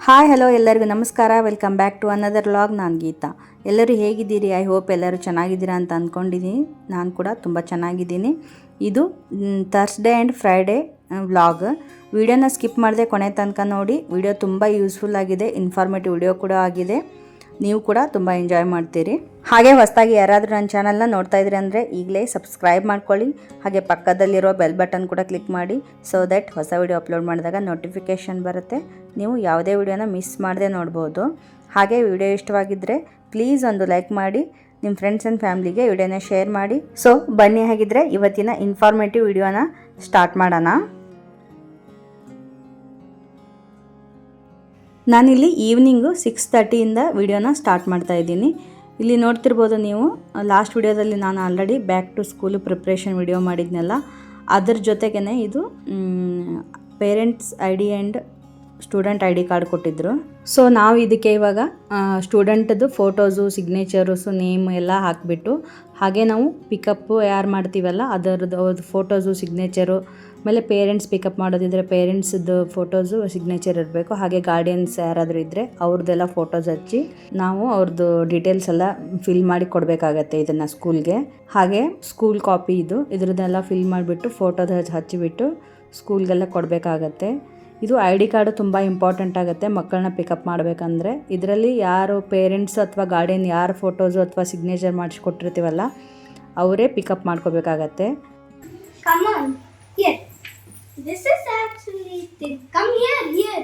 Hi hello ಎಲ್ಲರಿಗೂ ನಮಸ್ಕಾರ. Welcome back to another vlog. ನಾನು ಗೀತಾ. ಎಲ್ಲರೂ ಹೇಗಿದ್ದೀರಿ? ಐ ಹೋಪ್ ಎಲ್ಲರೂ ಚೆನ್ನಾಗಿದ್ದೀರಾ ಅಂತ ಅಂದ್ಕೊಂಡಿದ್ದೀನಿ. ನಾನು ಕೂಡ ತುಂಬ ಚೆನ್ನಾಗಿದ್ದೀನಿ. ಇದು ಥರ್ಸ್ಡೇ ಆ್ಯಂಡ್ ಫ್ರೈಡೇ ವ್ಲಾಗ್. ವಿಡಿಯೋನ ಸ್ಕಿಪ್ ಮಾಡದೆ ಕೊನೆ ತನಕ ನೋಡಿ. ವಿಡಿಯೋ ತುಂಬ ಯೂಸ್ಫುಲ್ ಆಗಿದೆ, ಇನ್ಫಾರ್ಮೇಟಿವ್ ವಿಡಿಯೋ ಕೂಡ ಆಗಿದೆ. ನೀವು ಕೂಡ ತುಂಬ ಎಂಜಾಯ್ ಮಾಡ್ತೀರಿ. ಹಾಗೆ ಹೊಸದಾಗಿ ಯಾರಾದರೂ ನನ್ನ ಚಾನಲ್ನ ನೋಡ್ತಾ ಇದ್ರಿ ಅಂದರೆ ಈಗಲೇ ಸಬ್ಸ್ಕ್ರೈಬ್ ಮಾಡ್ಕೊಳ್ಳಿ. ಹಾಗೆ ಪಕ್ಕದಲ್ಲಿರೋ ಬೆಲ್ ಬಟನ್ ಕೂಡ ಕ್ಲಿಕ್ ಮಾಡಿ, ಸೊ ದಟ್ ಹೊಸ ವಿಡಿಯೋ ಅಪ್ಲೋಡ್ ಮಾಡಿದಾಗ ನೋಟಿಫಿಕೇಷನ್ ಬರುತ್ತೆ. ನೀವು ಯಾವುದೇ ವಿಡಿಯೋನ ಮಿಸ್ ಮಾಡದೆ ನೋಡ್ಬೋದು. ಹಾಗೆ ವಿಡಿಯೋ ಇಷ್ಟವಾಗಿದ್ದರೆ ಪ್ಲೀಸ್ ಒಂದು ಲೈಕ್ ಮಾಡಿ, ನಿಮ್ಮ ಫ್ರೆಂಡ್ಸ್ ಆ್ಯಂಡ್ ಫ್ಯಾಮ್ಲಿಗೆ ವಿಡಿಯೋನ ಶೇರ್ ಮಾಡಿ. ಸೊ ಬನ್ನಿ, ಹಾಗಿದ್ರೆ ಇವತ್ತಿನ ಇನ್ಫಾರ್ಮೇಟಿವ್ ವಿಡಿಯೋನ ಸ್ಟಾರ್ಟ್ ಮಾಡೋಣ. ನಾನಿಲ್ಲಿ ಈವ್ನಿಂಗು 6:30ಇಂದ ವಿಡಿಯೋನ ಸ್ಟಾರ್ಟ್ ಮಾಡ್ತಾ ಇದ್ದೀನಿ. ಇಲ್ಲಿ ನೋಡ್ತಿರ್ಬೋದು ನೀವು, ಲಾಸ್ಟ್ ವಿಡಿಯೋದಲ್ಲಿ ನಾನು already back to school preparation video ಮಾಡಿದ್ನಲ್ಲ, ಅದ್ರ ಜೊತೆಗೇ ಇದು parents I D and student I D card ಕೊಟ್ಟಿದ್ದರು. ಸೊ ನಾವು ಇದಕ್ಕೆ ಇವಾಗ ಸ್ಟೂಡೆಂಟದ್ದು ಫೋಟೋಸು, ಸಿಗ್ನೇಚರ್ಸು, ನೇಮ್ ಎಲ್ಲ ಹಾಕಿಬಿಟ್ಟು, ಹಾಗೆ ನಾವು ಪಿಕಪ್ಪು ಯಾರು ಮಾಡ್ತೀವಲ್ಲ ಅದರದ್ದು ಫೋಟೋಸು, ಸಿಗ್ನೇಚರು, ಆಮೇಲೆ ಪೇರೆಂಟ್ಸ್ ಪಿಕಪ್ ಮಾಡೋದಿದ್ರೆ ಪೇರೆಂಟ್ಸ್ದು ಫೋಟೋಸು, ಸಿಗ್ನೇಚರ್ ಇರಬೇಕು. ಹಾಗೆ ಗಾರ್ಡಿಯನ್ಸ್ ಯಾರಾದರೂ ಇದ್ದರೆ ಅವ್ರದ್ದೆಲ್ಲ ಫೋಟೋಸ್ ಹಚ್ಚಿ ನಾವು ಅವ್ರದ್ದು ಡೀಟೇಲ್ಸ್ ಎಲ್ಲ ಫಿಲ್ ಮಾಡಿ ಕೊಡಬೇಕಾಗತ್ತೆ ಇದನ್ನು ಸ್ಕೂಲ್ಗೆ. ಹಾಗೆ ಸ್ಕೂಲ್ ಕಾಪಿ ಇದ್ರದ್ದೆಲ್ಲ ಫಿಲ್ ಮಾಡಿಬಿಟ್ಟು ಫೋಟೋದ ಹಚ್ಚಿಬಿಟ್ಟು ಸ್ಕೂಲ್ಗೆಲ್ಲ ಕೊಡಬೇಕಾಗತ್ತೆ. ಇದು ಐ ಡಿ ಕಾರ್ಡು ತುಂಬ ಇಂಪಾರ್ಟೆಂಟ್ ಆಗುತ್ತೆ ಮಕ್ಕಳನ್ನ ಪಿಕಪ್ ಮಾಡಬೇಕಂದ್ರೆ. ಇದರಲ್ಲಿ ಯಾರು ಪೇರೆಂಟ್ಸ್ ಅಥವಾ ಗಾರ್ಡಿಯನ್ ಯಾರು ಫೋಟೋಸು ಅಥವಾ ಸಿಗ್ನೇಚರ್ ಮಾಡಿಸ್ಕೊಟ್ಟಿರ್ತೀವಲ್ಲ ಅವರೇ ಪಿಕಪ್ ಮಾಡ್ಕೋಬೇಕಾಗತ್ತೆ. This is actually thing. Come here. Here.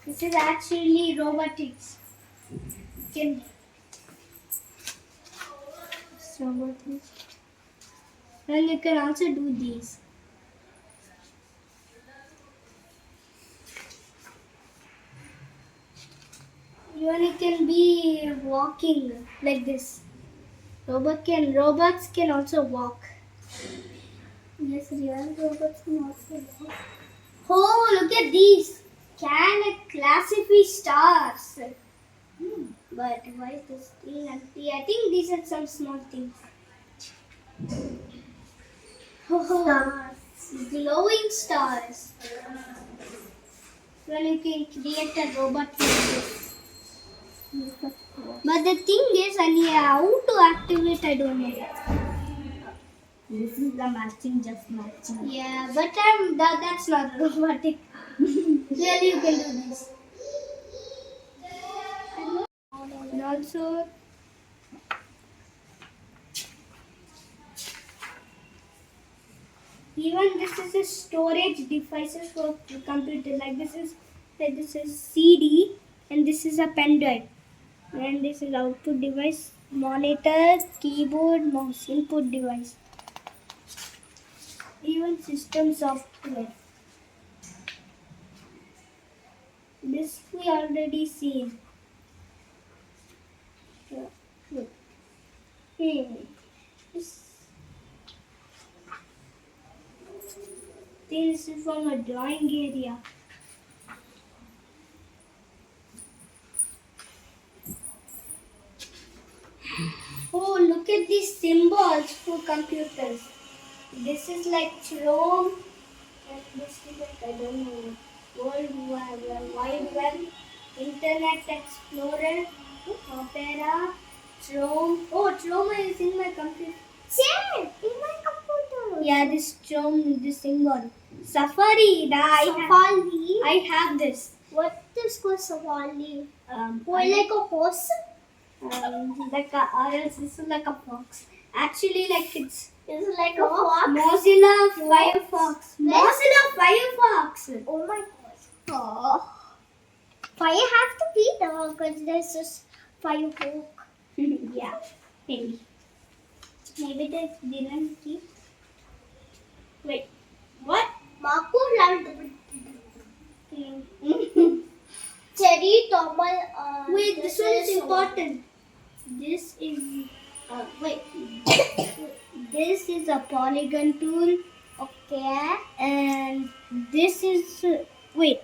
This is actually robotics. Robotics. And you can also do these. Even it can be walking like this. Robots can also walk. Yes, real robots can also walk. Oh, look at these. Can it classify stars? But why is this thing empty? I think these are some small things. Oh, stars. Glowing stars. Well, you can create a robot like this. But the thing is, how to activate, I don't know. This is the matching, just matching. Yeah, but that's not robotic. Really, you can do this. And also, even this is a storage devices for the computer. Like this is CD, and this is a pen drive, and this is output device, monitor, keyboard, mouse, input device. Even system software. This we already seen. This is from a drawing area. Oh, look at these symbols for computers. This is like Chrome, and this is like, I don't know, World Wide Web, Internet Explorer, Opera, Chrome. Oh, Chrome is in my computer. Yeah, in my computer. Yeah, this Chrome, this symbol. Safari. I have this. What is called Safari? Like a horse? Or else this is like a fox. Actually, like it's like a fox. Mozilla Firefox. Mozilla Firefox. Oh my god. Oh. Fire has to be there because there's just Firefox. Yeah, maybe. Maybe they didn't keep. Wait, what? Marco loved Cherry Tomal. Wait, this one is important. This is wait. This is a polygon tool. Okay. And this is wait.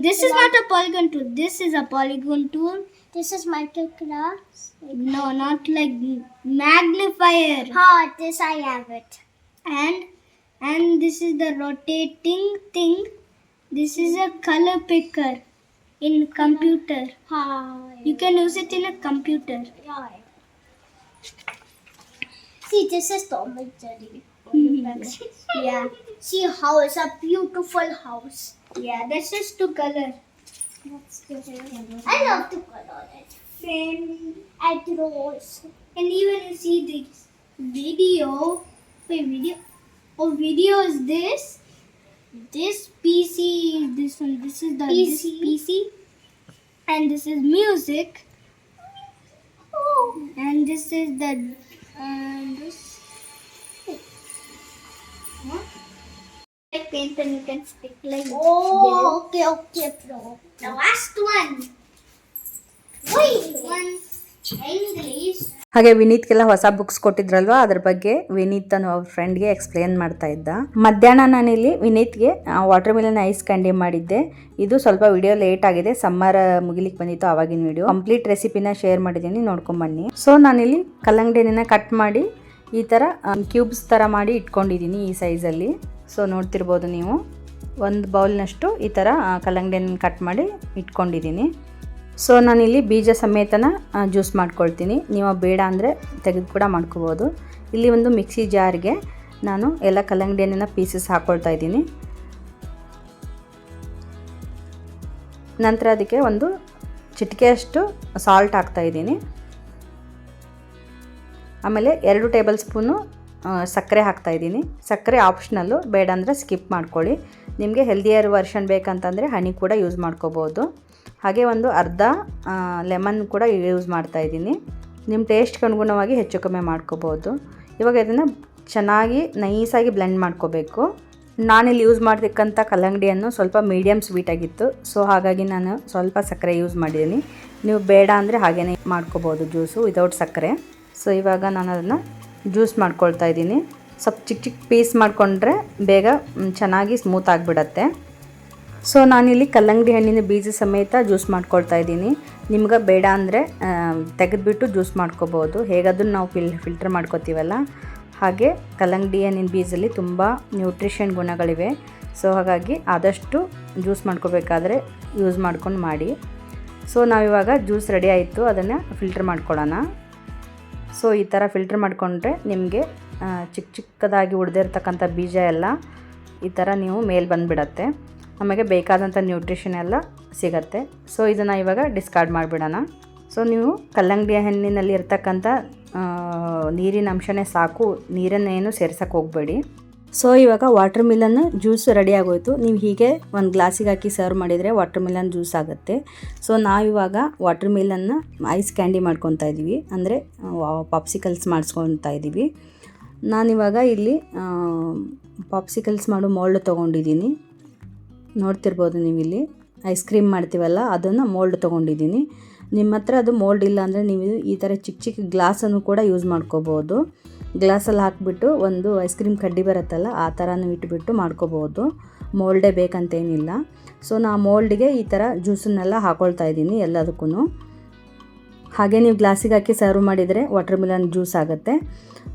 This is not a polygon tool. This is a polygon tool. This is Minecraft. No, not like magnifier. This I have it. And this is the rotating thing. This is a color picker. in computer. You can use it in a computer. See, this is Tom and Jerry. Yeah. See how it's a beautiful house. Yeah, this is to color. I love to color it. Family, actors, and even you see this video. Wait, video. Oh, video is this. This PC. This one. This is the this PC. And this is music. And this is the this. Like paint and you can stick like okay, bro. The last one. Wait, one English. ಹಾಗೆ ವಿನೀತ್ಗೆಲ್ಲ ಹೊಸ books ಕೊಟ್ಟಿದ್ರಲ್ವ, ಅದ್ರ ಬಗ್ಗೆ ವಿನೀತ್ ಅನ್ನೋ ಅವ್ರ ಫ್ರೆಂಡ್ಗೆ explain ಮಾಡ್ತಾ ಇದ್ದ. ಮಧ್ಯಾಹ್ನ ನಾನಿಲ್ಲಿ ವಿನೀತ್ಗೆ ವಾಟರ್ ಮಿಲನ್ ಐಸ್ ಕ್ಯಾಂಡಿ ಮಾಡಿದ್ದೆ. ಇದು ಸ್ವಲ್ಪ ವಿಡಿಯೋ ಲೇಟ್ ಆಗಿದೆ, ಸಮ್ಮರ್ ಮುಗಿಲಿಕ್ಕೆ ಬಂದಿತ್ತು ಆವಾಗಿನ ವಿಡಿಯೋ. ಕಂಪ್ಲೀಟ್ ರೆಸಿಪಿನ ಶೇರ್ ಮಾಡಿದ್ದೀನಿ, ನೋಡ್ಕೊಂಬನ್ನಿ. ಸೊ ನಾನಿಲ್ಲಿ ಕಲ್ಲಂಗಡಿ ಹಣ್ಣನ್ನ ಕಟ್ ಮಾಡಿ ಈ ಥರ ಕ್ಯೂಬ್ಸ್ ಥರ ಮಾಡಿ ಇಟ್ಕೊಂಡಿದ್ದೀನಿ ಈ ಸೈಜಲ್ಲಿ. ಸೊ ನೋಡ್ತಿರ್ಬೋದು ನೀವು, ಒಂದು ಬೌಲ್ನಷ್ಟು ಈ ಥರ ಕಲ್ಲಂಗಡಿ ಹಣ್ಣನ್ನ ಕಟ್ ಮಾಡಿ ಇಟ್ಕೊಂಡಿದ್ದೀನಿ. ಸೊ ನಾನಿಲ್ಲಿ ಬೀಜ ಸಮೇತನ ಜ್ಯೂಸ್ ಮಾಡ್ಕೊಳ್ತೀನಿ. ನೀವು ಬೇಡ ಅಂದರೆ ತೆಗೆದು ಕೂಡ ಮಾಡ್ಕೋಬೋದು. ಇಲ್ಲಿ ಒಂದು ಮಿಕ್ಸಿ ಜಾರ್ಗೆ ನಾನು ಎಲ್ಲ ಕಲ್ಲಂಗಡಿ ಹಣ್ಣಿನ ಪೀಸಸ್ ಹಾಕ್ಕೊಳ್ತಾ ಇದ್ದೀನಿ. ನಂತರ ಅದಕ್ಕೆ ಒಂದು ಚಿಟಿಕೆಯಷ್ಟು ಸಾಲ್ಟ್ ಹಾಕ್ತಾಯಿದ್ದೀನಿ. ಆಮೇಲೆ 2 ಟೇಬಲ್ ಸ್ಪೂನು ಸಕ್ಕರೆ ಹಾಕ್ತಾಯಿದ್ದೀನಿ. ಸಕ್ಕರೆ ಆಪ್ಷನಲ್ಲು, ಬೇಡ ಅಂದರೆ ಸ್ಕಿಪ್ ಮಾಡ್ಕೊಳ್ಳಿ. ನಿಮಗೆ ಹೆಲ್ದಿಯರ್ ವರ್ಷನ್ ಬೇಕಂತಂದರೆ ಹನಿ ಕೂಡ ಯೂಸ್ ಮಾಡ್ಕೋಬೋದು. ಹಾಗೆ ಒಂದು ಅರ್ಧ ಲೆಮನ್ ಕೂಡ ಯೂಸ್ ಮಾಡ್ತಾಯಿದ್ದೀನಿ. ನಿಮ್ಮ ಟೇಸ್ಟ್ಗೆ ಅನುಗುಣವಾಗಿ ಹೆಚ್ಚು ಕಮ್ಮಿ ಮಾಡ್ಕೋಬೋದು. ಇವಾಗ ಇದನ್ನು ಚೆನ್ನಾಗಿ ನೈಸಾಗಿ ಬ್ಲೆಂಡ್ ಮಾಡ್ಕೋಬೇಕು. ನಾನಿಲ್ಲಿ ಯೂಸ್ ಮಾಡ್ತಕ್ಕಂಥ ಕಲ್ಲಂಗಡಿಯನ್ನು ಸ್ವಲ್ಪ ಮೀಡಿಯಮ್ ಸ್ವೀಟ್ ಆಗಿತ್ತು. ಸೊ ಹಾಗಾಗಿ ನಾನು ಸ್ವಲ್ಪ ಸಕ್ಕರೆ ಯೂಸ್ ಮಾಡಿದ್ದೀನಿ. ನೀವು ಬೇಡ ಅಂದರೆ ಹಾಗೇ ಮಾಡ್ಕೋಬೋದು ಜ್ಯೂಸು ವಿತೌಟ್ ಸಕ್ಕರೆ. ಸೊ ಇವಾಗ ನಾನು ಅದನ್ನು ಜ್ಯೂಸ್ ಮಾಡ್ಕೊಳ್ತಾ ಇದ್ದೀನಿ. ಸ್ವಲ್ಪ ಚಿಕ್ಕ ಚಿಕ್ಕ ಪೀಸ್ ಮಾಡಿಕೊಂಡ್ರೆ ಬೇಗ ಚೆನ್ನಾಗಿ ಸ್ಮೂತ್ ಆಗಿಬಿಡತ್ತೆ. ಸೊ ನಾನಿಲ್ಲಿ ಕಲ್ಲಂಗಡಿ ಹಣ್ಣಿನ ಬೀಜ ಸಮೇತ ಜ್ಯೂಸ್ ಮಾಡ್ಕೊಳ್ತಾ ಇದ್ದೀನಿ. ನಿಮ್ಗೆ ಬೇಡ ಅಂದರೆ ತೆಗೆದುಬಿಟ್ಟು ಜ್ಯೂಸ್ ಮಾಡ್ಕೋಬೋದು. ಹೇಗಾದ್ರೂ ನಾವು ಫಿಲ್ಟರ್ ಮಾಡ್ಕೋತೀವಲ್ಲ ಹಾಗೆ ಕಲ್ಲಂಗಡಿ ಹಣ್ಣಿನ ಬೀಜಲ್ಲಿ ತುಂಬ ನ್ಯೂಟ್ರಿಷನ್ ಗುಣಗಳಿವೆ. ಸೊ ಹಾಗಾಗಿ ಆದಷ್ಟು ಜ್ಯೂಸ್ ಮಾಡ್ಕೋಬೇಕಾದ್ರೆ ಯೂಸ್ ಮಾಡ್ಕೊಂಡು ಮಾಡಿ. ಸೊ ನಾವಿವಾಗ ಜ್ಯೂಸ್ ರೆಡಿ ಆಯಿತು, ಅದನ್ನು ಫಿಲ್ಟರ್ ಮಾಡ್ಕೊಳ್ಳೋಣ. ಸೊ ಈ ಥರ ಫಿಲ್ಟರ್ ಮಾಡಿಕೊಂಡ್ರೆ ನಿಮಗೆ ಚಿಕ್ಕ ಚಿಕ್ಕದಾಗಿ ಉಳಿದಿರ್ತಕ್ಕಂಥ ಬೀಜ ಎಲ್ಲ ಈ ಥರ ನೀವು ಮೇಲೆ ಬಂದುಬಿಡತ್ತೆ. ನಮಗೆ ಬೇಕಾದಂಥ ನ್ಯೂಟ್ರಿಷನ್ ಎಲ್ಲ ಸಿಗತ್ತೆ. ಸೊ ಇದನ್ನು ಇವಾಗ ಡಿಸ್ಕಾರ್ಡ್ ಮಾಡಿಬಿಡೋಣ. ಸೊ ನೀವು ಕಲ್ಲಂಗಡಿ ಹಣ್ಣಿನಲ್ಲಿ ಇರ್ತಕ್ಕಂಥ ನೀರಿನ ಅಂಶನೇ ಸಾಕು, ನೀರನ್ನೇನು ಸೇರ್ಸಕ್ಕೆ ಹೋಗಬೇಡಿ. ಸೊ ಇವಾಗ ವಾಟರ್ ಮಿಲನ್ ಜ್ಯೂಸ್ ರೆಡಿ ಆಗೋಯಿತು. ನೀವು ಹೀಗೆ ಒಂದು ಗ್ಲಾಸಿಗೆ ಹಾಕಿ ಸರ್ವ್ ಮಾಡಿದರೆ ವಾಟರ್ ಮಿಲನ್ ಜ್ಯೂಸ್ ಆಗುತ್ತೆ. ಸೊ ನಾವಿವಾಗ ವಾಟರ್ ಮಿಲನ್ನ ಐಸ್ ಕ್ಯಾಂಡಿ ಮಾಡ್ಕೊತಾ ಇದ್ದೀವಿ, ಅಂದರೆ ಪಾಪ್ಸಿಕಲ್ಸ್ ಮಾಡಿಸ್ಕೊತಾ ಇದ್ದೀವಿ. ನಾನಿವಾಗ ಇಲ್ಲಿ ಪಾಪ್ಸಿಕಲ್ಸ್ ಮಾಡೋ ಮೋಲ್ಡ್ ತೊಗೊಂಡಿದ್ದೀನಿ. ನೋಡ್ತಿರ್ಬೋದು ನೀವಿಲ್ಲಿ ಐಸ್ ಕ್ರೀಮ್ ಮಾಡ್ತೀವಲ್ಲ ಅದನ್ನು ಮೋಲ್ಡ್ ತೊಗೊಂಡಿದ್ದೀನಿ. ನಿಮ್ಮ ಹತ್ರ ಅದು ಮೋಲ್ಡ್ ಇಲ್ಲ ಅಂದರೆ ನೀವು ಈ ಥರ ಚಿಕ್ಕ ಚಿಕ್ಕ ಗ್ಲಾಸನ್ನು ಕೂಡ ಯೂಸ್ ಮಾಡ್ಕೋಬೋದು. ಗ್ಲಾಸಲ್ಲಿ ಹಾಕಿಬಿಟ್ಟು ಒಂದು ಐಸ್ ಕ್ರೀಮ್ ಕಡ್ಡಿ ಬರುತ್ತಲ್ಲ ಆ ಥರನೂ ಇಟ್ಬಿಟ್ಟು ಮಾಡ್ಕೋಬೋದು. ಮೋಲ್ಡೇ ಬೇಕಂತೇನಿಲ್ಲ. ಸೊ ನಾ ಮೋಲ್ಡಿಗೆ ಈ ಥರ ಜ್ಯೂಸನ್ನೆಲ್ಲ ಹಾಕ್ಕೊಳ್ತಾ ಇದ್ದೀನಿ ಎಲ್ಲದಕ್ಕೂ. ಹಾಗೆ ನೀವು ಗ್ಲಾಸಿಗೆ ಹಾಕಿ ಸರ್ವ್ ಮಾಡಿದರೆ ವಾಟರ್ ಮಿಲನ್ ಜ್ಯೂಸ್ ಆಗುತ್ತೆ.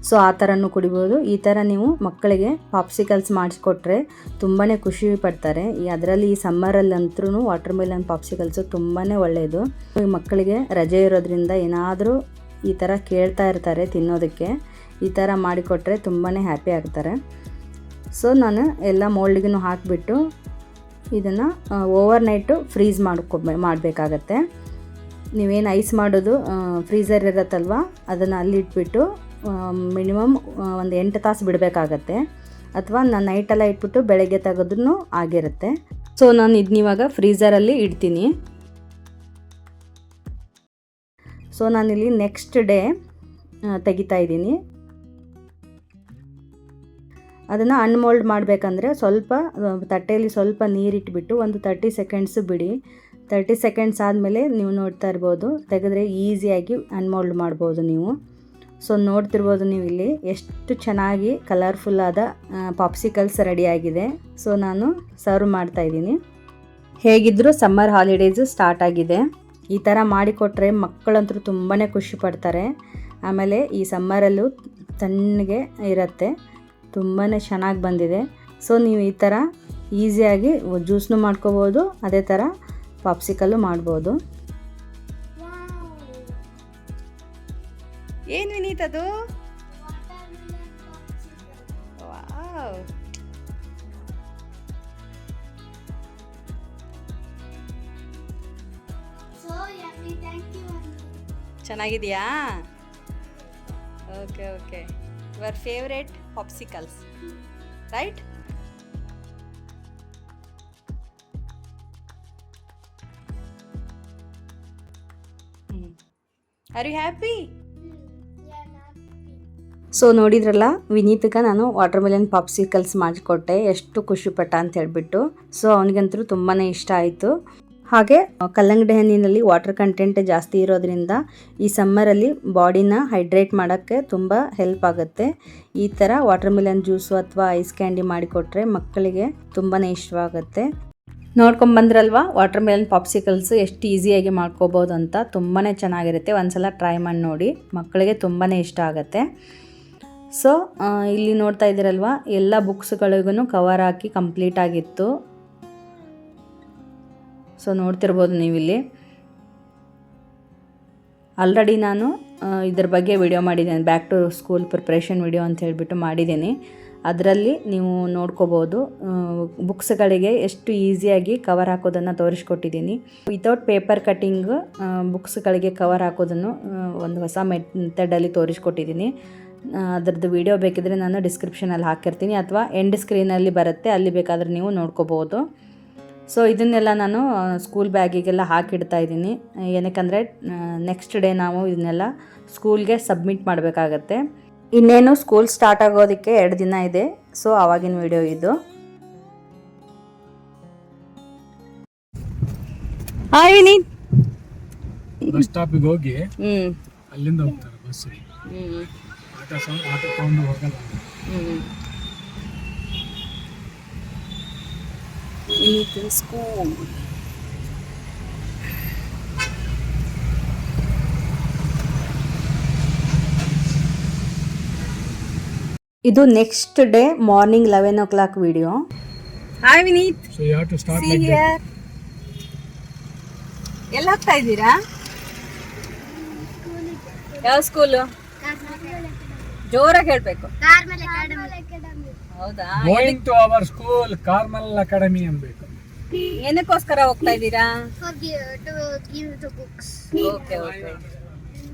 ಸೊ ಆ ಥರನೂ ಕುಡಿಬೋದು. ಈ ಥರ ನೀವು ಮಕ್ಕಳಿಗೆ ಪಾಪ್ಸಿಕಲ್ಸ್ ಮಾಡಿಸ್ಕೊಟ್ರೆ ತುಂಬಾ ಖುಷಿ ಪಡ್ತಾರೆ. ಅದರಲ್ಲಿ ಈ ಸಮ್ಮರಲ್ಲಂತೂ ವಾಟರ್ ಮಿಲನ್ ಪಾಪ್ಸಿಕಲ್ಸು ತುಂಬಾ ಒಳ್ಳೆಯದು. ಮಕ್ಕಳಿಗೆ ರಜೆ ಇರೋದ್ರಿಂದ ಏನಾದರೂ ಈ ಥರ ಕೇಳ್ತಾ ಇರ್ತಾರೆ ತಿನ್ನೋದಕ್ಕೆ. ಈ ಥರ ಮಾಡಿಕೊಟ್ರೆ ತುಂಬಾ ಹ್ಯಾಪಿ ಆಗ್ತಾರೆ. ಸೊ ನಾನು ಎಲ್ಲ ಮೋಲ್ಡಿಗೂ ಹಾಕಿಬಿಟ್ಟು ಇದನ್ನು ಓವರ್ ನೈಟು ಫ್ರೀಸ್ ಮಾಡಬೇಕಾಗತ್ತೆ. ನೀವೇನು ಐಸ್ ಮಾಡೋದು ಫ್ರೀಝರ್ ಇರುತ್ತಲ್ವ ಅದನ್ನು ಅಲ್ಲಿ ಇಟ್ಬಿಟ್ಟು ಮಿನಿಮಮ್ ಒಂದು 8 ತಾಸು ಬಿಡಬೇಕಾಗತ್ತೆ. ಅಥವಾ ನಾನು ನೈಟೆಲ್ಲ ಇಟ್ಬಿಟ್ಟು ಬೆಳಗ್ಗೆ ತೆಗೆದ್ರೂ ಆಗಿರುತ್ತೆ. ಸೊ ನಾನು ಇದನ್ನಿವಾಗ ಫ್ರೀಝರಲ್ಲಿ ಇಡ್ತೀನಿ. ಸೊ ನಾನಿಲ್ಲಿ ನೆಕ್ಸ್ಟ್ ಡೇ ತೆಗಿತಾ ಇದ್ದೀನಿ. ಅದನ್ನು ಅನ್ಮೋಲ್ಡ್ ಮಾಡಬೇಕಂದ್ರೆ ಸ್ವಲ್ಪ ತಟ್ಟೆಯಲ್ಲಿ ಸ್ವಲ್ಪ ನೀರಿಟ್ಬಿಟ್ಟು ಒಂದು 30 ಸೆಕೆಂಡ್ಸು ಬಿಡಿ. 30 ಸೆಕೆಂಡ್ಸ್ ಆದಮೇಲೆ ನೀವು ನೋಡ್ತಾ ಇರ್ಬೋದು, ತೆಗೆದ್ರೆ ಈಸಿಯಾಗಿ ಅನ್ಮೋಲ್ಡ್ ಮಾಡ್ಬೋದು ನೀವು. ಸೊ ನೋಡ್ತಿರ್ಬೋದು ನೀವು ಇಲ್ಲಿ ಎಷ್ಟು ಚೆನ್ನಾಗಿ ಕಲರ್ಫುಲ್ಲಾದ ಪಾಪ್ಸಿಕಲ್ಸ್ ರೆಡಿಯಾಗಿದೆ. ಸೊ ನಾನು ಸರ್ವ್ ಮಾಡ್ತಾಯಿದ್ದೀನಿ. ಹೇಗಿದ್ದರೂ ಸಮ್ಮರ್ ಹಾಲಿಡೇಸು ಸ್ಟಾರ್ಟ್ ಆಗಿದೆ. ಈ ಥರ ಮಾಡಿಕೊಟ್ರೆ ಮಕ್ಕಳಂತೂ ತುಂಬಾ ಖುಷಿ ಪಡ್ತಾರೆ. ಆಮೇಲೆ ಈ ಸಮ್ಮರಲ್ಲೂ ತಣ್ಣಗೆ ಇರುತ್ತೆ, ತುಂಬಾ ಚೆನ್ನಾಗಿ ಬಂದಿದೆ. ಸೊ ನೀವು ಈ ಥರ ಈಸಿಯಾಗಿ ಜ್ಯೂಸ್ನೂ ಮಾಡ್ಕೋಬೋದು, ಅದೇ ಥರ ಪಾಪ್ಸಿಕಲ್ಲು ಮಾಡ್ಬೋದು. Wow. ಏನು ವಿನೀತ್ ಅದು? Watermelon popsicle. ವಾವ್, So yummy. Thank you, Annie. ಚೆನ್ನಾಗಿದೆಯಾ? Okay okay, your favourite popsicles right? Are you happy? Yeah, not pink. So ನೋಡಿದ್ರಲ್ಲ, ವಿನೀತ್ಗೆ ನಾನು ವಾಟರ್ ಮೆಲನ್ ಪಾಪ್ಸಿಕಲ್ಸ್ ಮಾಡಿಕೊಟ್ಟೆ, ಎಷ್ಟು ಖುಷಿಪಟ್ಟ ಅಂತ ಹೇಳ್ಬಿಟ್ಟು. ಸೊ ಅವನಿಗಂತೂ ತುಂಬಾ ಇಷ್ಟ ಆಯಿತು. ಹಾಗೆ ಕಲ್ಲಂಗಡಿ ಹಣ್ಣಿನಲ್ಲಿ ವಾಟರ್ ಕಂಟೆಂಟ್ ಜಾಸ್ತಿ ಇರೋದ್ರಿಂದ ಈ ಸಮ್ಮರಲ್ಲಿ ಬಾಡಿನ ಹೈಡ್ರೇಟ್ ಮಾಡೋಕ್ಕೆ ತುಂಬ ಹೆಲ್ಪ್ ಆಗುತ್ತೆ. ಈ ಥರ ವಾಟರ್ ಮೆಲನ್ ಜ್ಯೂಸು ಅಥವಾ ಐಸ್ ಕ್ಯಾಂಡಿ ಮಾಡಿಕೊಟ್ರೆ ಮಕ್ಕಳಿಗೆ ತುಂಬಾ ಇಷ್ಟವಾಗುತ್ತೆ. ನೋಡ್ಕೊಂಬಂದ್ರಲ್ವಾ ವಾಟರ್ ಮೆಲನ್ ಪಾಪ್ಸಿಕಲ್ಸ್ ಎಷ್ಟು ಈಸಿಯಾಗಿ ಮಾಡ್ಕೋಬೋದು ಅಂತ. ತುಂಬಾ ಚೆನ್ನಾಗಿರುತ್ತೆ, ಒಂದ್ಸಲ ಟ್ರೈ ಮಾಡಿ ನೋಡಿ, ಮಕ್ಕಳಿಗೆ ತುಂಬಾ ಇಷ್ಟ ಆಗುತ್ತೆ. ಸೊ ಇಲ್ಲಿ ನೋಡ್ತಾ ಇದ್ದೀರಲ್ವ, ಎಲ್ಲ ಬುಕ್ಸ್ಗಳಿಗೂ ಕವರ್ ಹಾಕಿ ಕಂಪ್ಲೀಟ್ ಆಗಿತ್ತು. ಸೊ ನೋಡ್ತಿರ್ಬೋದು ನೀವಿಲ್ಲಿ. ಆಲ್ರೆಡಿ ನಾನು ಇದ್ರ ಬಗ್ಗೆ ವಿಡಿಯೋ ಮಾಡಿದ್ದೇನೆ, back to school preparation video ಅಂತ ಹೇಳ್ಬಿಟ್ಟು ಮಾಡಿದ್ದೀನಿ. ಅದರಲ್ಲಿ ನೀವು ನೋಡ್ಕೋಬೋದು ಬುಕ್ಸ್ಗಳಿಗೆ ಎಷ್ಟು ಈಸಿಯಾಗಿ ಕವರ್ ಹಾಕೋದನ್ನು ತೋರಿಸ್ಕೊಟ್ಟಿದ್ದೀನಿ. ವಿತೌಟ್ ಪೇಪರ್ ಕಟ್ಟಿಂಗ್ ಬುಕ್ಸ್ಗಳಿಗೆ ಕವರ್ ಹಾಕೋದನ್ನು ಒಂದು ಹೊಸ ಮೆಥಡಲ್ಲಿ ತೋರಿಸ್ಕೊಟ್ಟಿದ್ದೀನಿ. ಅದರದ್ದು ವಿಡಿಯೋ ಬೇಕಿದ್ರೆ ನಾನು ಡಿಸ್ಕ್ರಿಪ್ಷನಲ್ಲಿ ಹಾಕಿರ್ತೀನಿ, ಅಥವಾ ಎಂಡ್ ಸ್ಕ್ರೀನಲ್ಲಿ ಬರುತ್ತೆ, ಅಲ್ಲಿ ಬೇಕಾದರೆ ನೀವು ನೋಡ್ಕೋಬೋದು. ಸೊ ಇದನ್ನೆಲ್ಲ ನಾನು ಸ್ಕೂಲ್ ಬ್ಯಾಗಿಗೆಲ್ಲ ಹಾಕಿಡ್ತಾ ಇದ್ದೀನಿ. ಏನಕ್ಕಂದರೆ ನೆಕ್ಸ್ಟ್ ಡೇ ನಾವು ಇದನ್ನೆಲ್ಲ ಸ್ಕೂಲ್ಗೆ ಸಬ್ಮಿಟ್ ಮಾಡಬೇಕಾಗತ್ತೆ. ಇನ್ನೇನು ಸ್ಕೂಲ್ ಸ್ಟಾರ್ಟ್ ಆಗೋದಕ್ಕೆ 2 ದಿನ ಇದೆ. ಸೊ ಆವಾಗಿನ ವಿಡಿಯೋ ಇದು. ಹಾಯ್ ವಿನೀತ್. ಬಸ್ ಸ್ಟಾಪಿಗೆ ಹೋಗಿ ಅಲ್ಲಿಂದ ಹೋಗ್ತಾರೆ ಬಸ್. ಆಟೋ ತಗೊಂಡು ಹೋಗಲ್ಲ. ಸ್ಕೂಲ್ ಇದು next day morning 11 o'clock video. Hi Vineet. So you have to start See like here. that. ಎಲ್ಲ ಹೋಗ್ತಾ ಇದ್ದೀರಾ? ಯಾವ ಸ್ಕೂಲು? ಜೋರಾಗಿ ಹೇಳ್ಬೇಕು. Carmel Academy. ಹೌದಾ? Going to our school, Carmel Academy ಅನ್ಬೇಕು. ಏನಕ್ಕೋಸ್ಕರ ಹೋಗ್ತಾ ಇದ್ದೀರಾ? To give the books. Okay okay,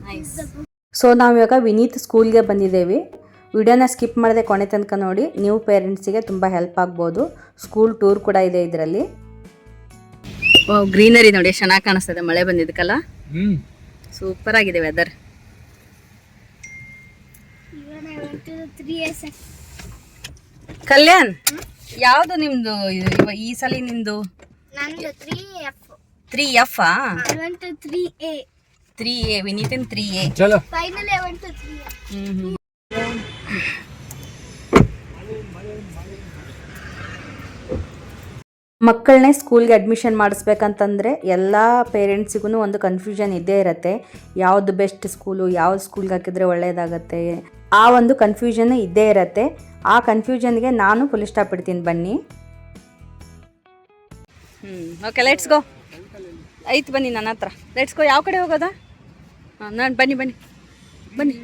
nice. So ನಾವಿವಾಗ ವಿನೀತ್ ಸ್ಕೂಲ್ಗೆ ಬಂದಿದ್ದೇವೆ. ವಿಡಿಯೋನ ಸ್ಕಿಪ್ ಮಾಡದೆ ಕೊನೆ ತನಕ ನೋಡಿ, ನೀವು ಪೇರೆಂಟ್ಸಿಗೆ ತುಂಬ ಹೆಲ್ಪ್ ಆಗ್ಬೋದು. ಸ್ಕೂಲ್ ಟೂರ್ ಕೂಡ ಇದೆ ಇದರಲ್ಲಿ. ಗ್ರೀನರಿ ನೋಡಿ ಎಷ್ಟು ಚೆನ್ನಾಗಿ ಕಾಣಿಸ್ತದೆ, ಮಳೆ ಬಂದಿದ್ದಕ್ಕಲ್ಲ. ಸೂಪರ್ ಆಗಿದೆ weather. Even I went to the 3S. Kalyan, ಯಾವುದು ನಿಮ್ದು ಈ ಸಲ ನಿಮ್ದು? ನಂದು 3F. 3F? I went to 3A. 3A, ವಿನೀತನ್ 3A. ಚಲೋ. Finally I went to 3F. ಮಕ್ಕಳನ್ನೇ ಸ್ಕೂಲ್ಗೆ ಅಡ್ಮಿಷನ್ ಮಾಡಿಸ್ಬೇಕಂತಂದರೆ ಎಲ್ಲ ಪೇರೆಂಟ್ಸಿಗೂ ಒಂದು ಕನ್ಫ್ಯೂಷನ್ ಇದ್ದೇ ಇರುತ್ತೆ. ಯಾವುದು ಬೆಸ್ಟ್ ಸ್ಕೂಲು, ಯಾವ ಸ್ಕೂಲ್ಗೆ ಹಾಕಿದ್ರೆ ಒಳ್ಳೆಯದಾಗತ್ತೆ, ಆ ಒಂದು ಕನ್ಫ್ಯೂಷನ್ ಇದ್ದೇ ಇರುತ್ತೆ. ಆ ಕನ್ಫ್ಯೂಷನ್ಗೆ ನಾನು ಫುಲ್ ಸ್ಟಾಪ್ ಇಡ್ತೀನಿ, ಬನ್ನಿ. Okay, let's go. ಐತೆ ಬನ್ನಿ ನನ್ನ ಹತ್ರ, ಲೆಟ್ಸ್ ಗೋ. ಯಾವ ಕಡೆ ಹೋಗೋದಾ? ನಾನು ಬನ್ನಿ ಬನ್ನಿ ಬನ್ನಿ.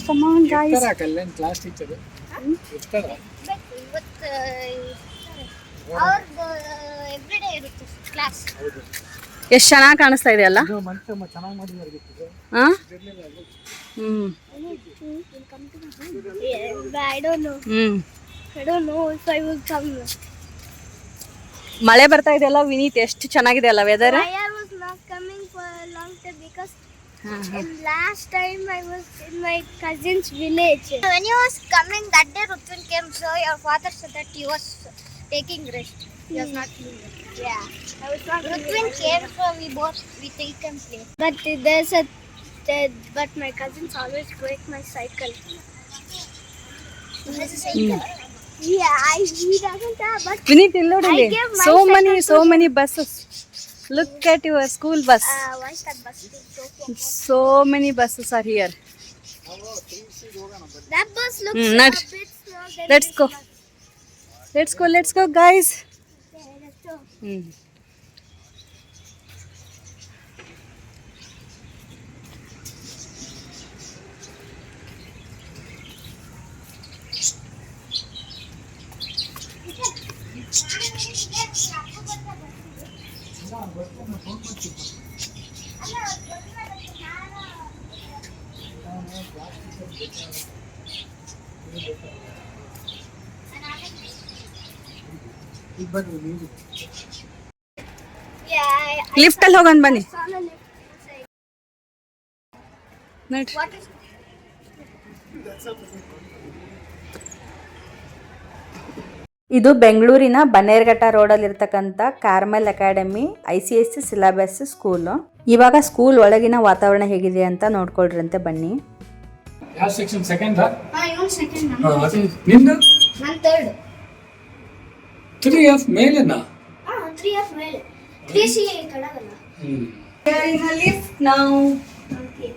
Come on guys. ಇರ್ತಾರ ಕಲ್ಯಾಣ್ ಕ್ಲಾಸ್ ಟೀಚರ್ ಇರ್ತಾರ. ಇವತ್ತು ಅವ್ರದ್ದು ಎವ್ರಿಡೇ ಇರುತ್ತೆ ಕ್ಲಾಸ್. ಎಷ್ಟು ಚೆನ್ನಾಗಿ ಕಾಣಿಸ್ತಾ ಇದೆ ಅಲ್ಲ? ಇದು ಮಂಚ ಚೆನ್ನಾಗಿ ಮಾಡಿದ್ದಾರೆ ಗೊತ್ತಿದೆ. ಹಾಂ, I don't know if I will come. ಮಳೆ ಬರ್ತಾ ಇದೆ ಅಲ್ಲ ವಿನೀತ್, ಎಷ್ಟು ಚೆನ್ನಾಗಿದೆ ಅಲ್ಲ weather. Fire was not coming for a long time because last time I was in my cousin's village. When he was coming that day, Rutvin came, so your father said that he was taking rest. He was not leaving. Yeah, I was not. Rutvin came, so we take and play. But there's a but my cousins always break my cycle. There's a cycle. Yeah, he doesn't have, but Vineet ಇಲ್ಲಿ ನೋಡಿ, I gave my so many buses. Look at your school bus. why is that bus being so full? So many buses are here. That bus looks Nudge. a bit small than Let's this go. bus. Let's go guys. Lift ಅಲ್ಲಿ ಹೋಗೋಣ ಬನ್ನಿ. ನೋಡ್ರಿ ಇದು ಬೆಂಗಳೂರಿನ ಬನ್ನೇರ್ಘಟ್ಟ ರೋಡಲ್ಲಿ ಇರ್ತಕ್ಕಂಥ Carmel academy ICSC syllabus school. ಇವಾಗ school ಒಳಗಿನ ವಾತಾವರಣ ಹೇಗಿದೆ ಅಂತ ನೋಡ್ಕೊಳ್ರಂತೆ ಬನ್ನಿ. ಯಾವ ಸೆಕ್ಷನ್? ಸೆಕೆಂಡ್ ನಿಂದು? ನಿಂದು ನಾನು ಥರ್ಡ್. 3F ಮೇಲೆನಾ? 3F ಮೇಲೆ. 3C ಕೆಳಗಲ್ಲ. We are in a lift now. Okay.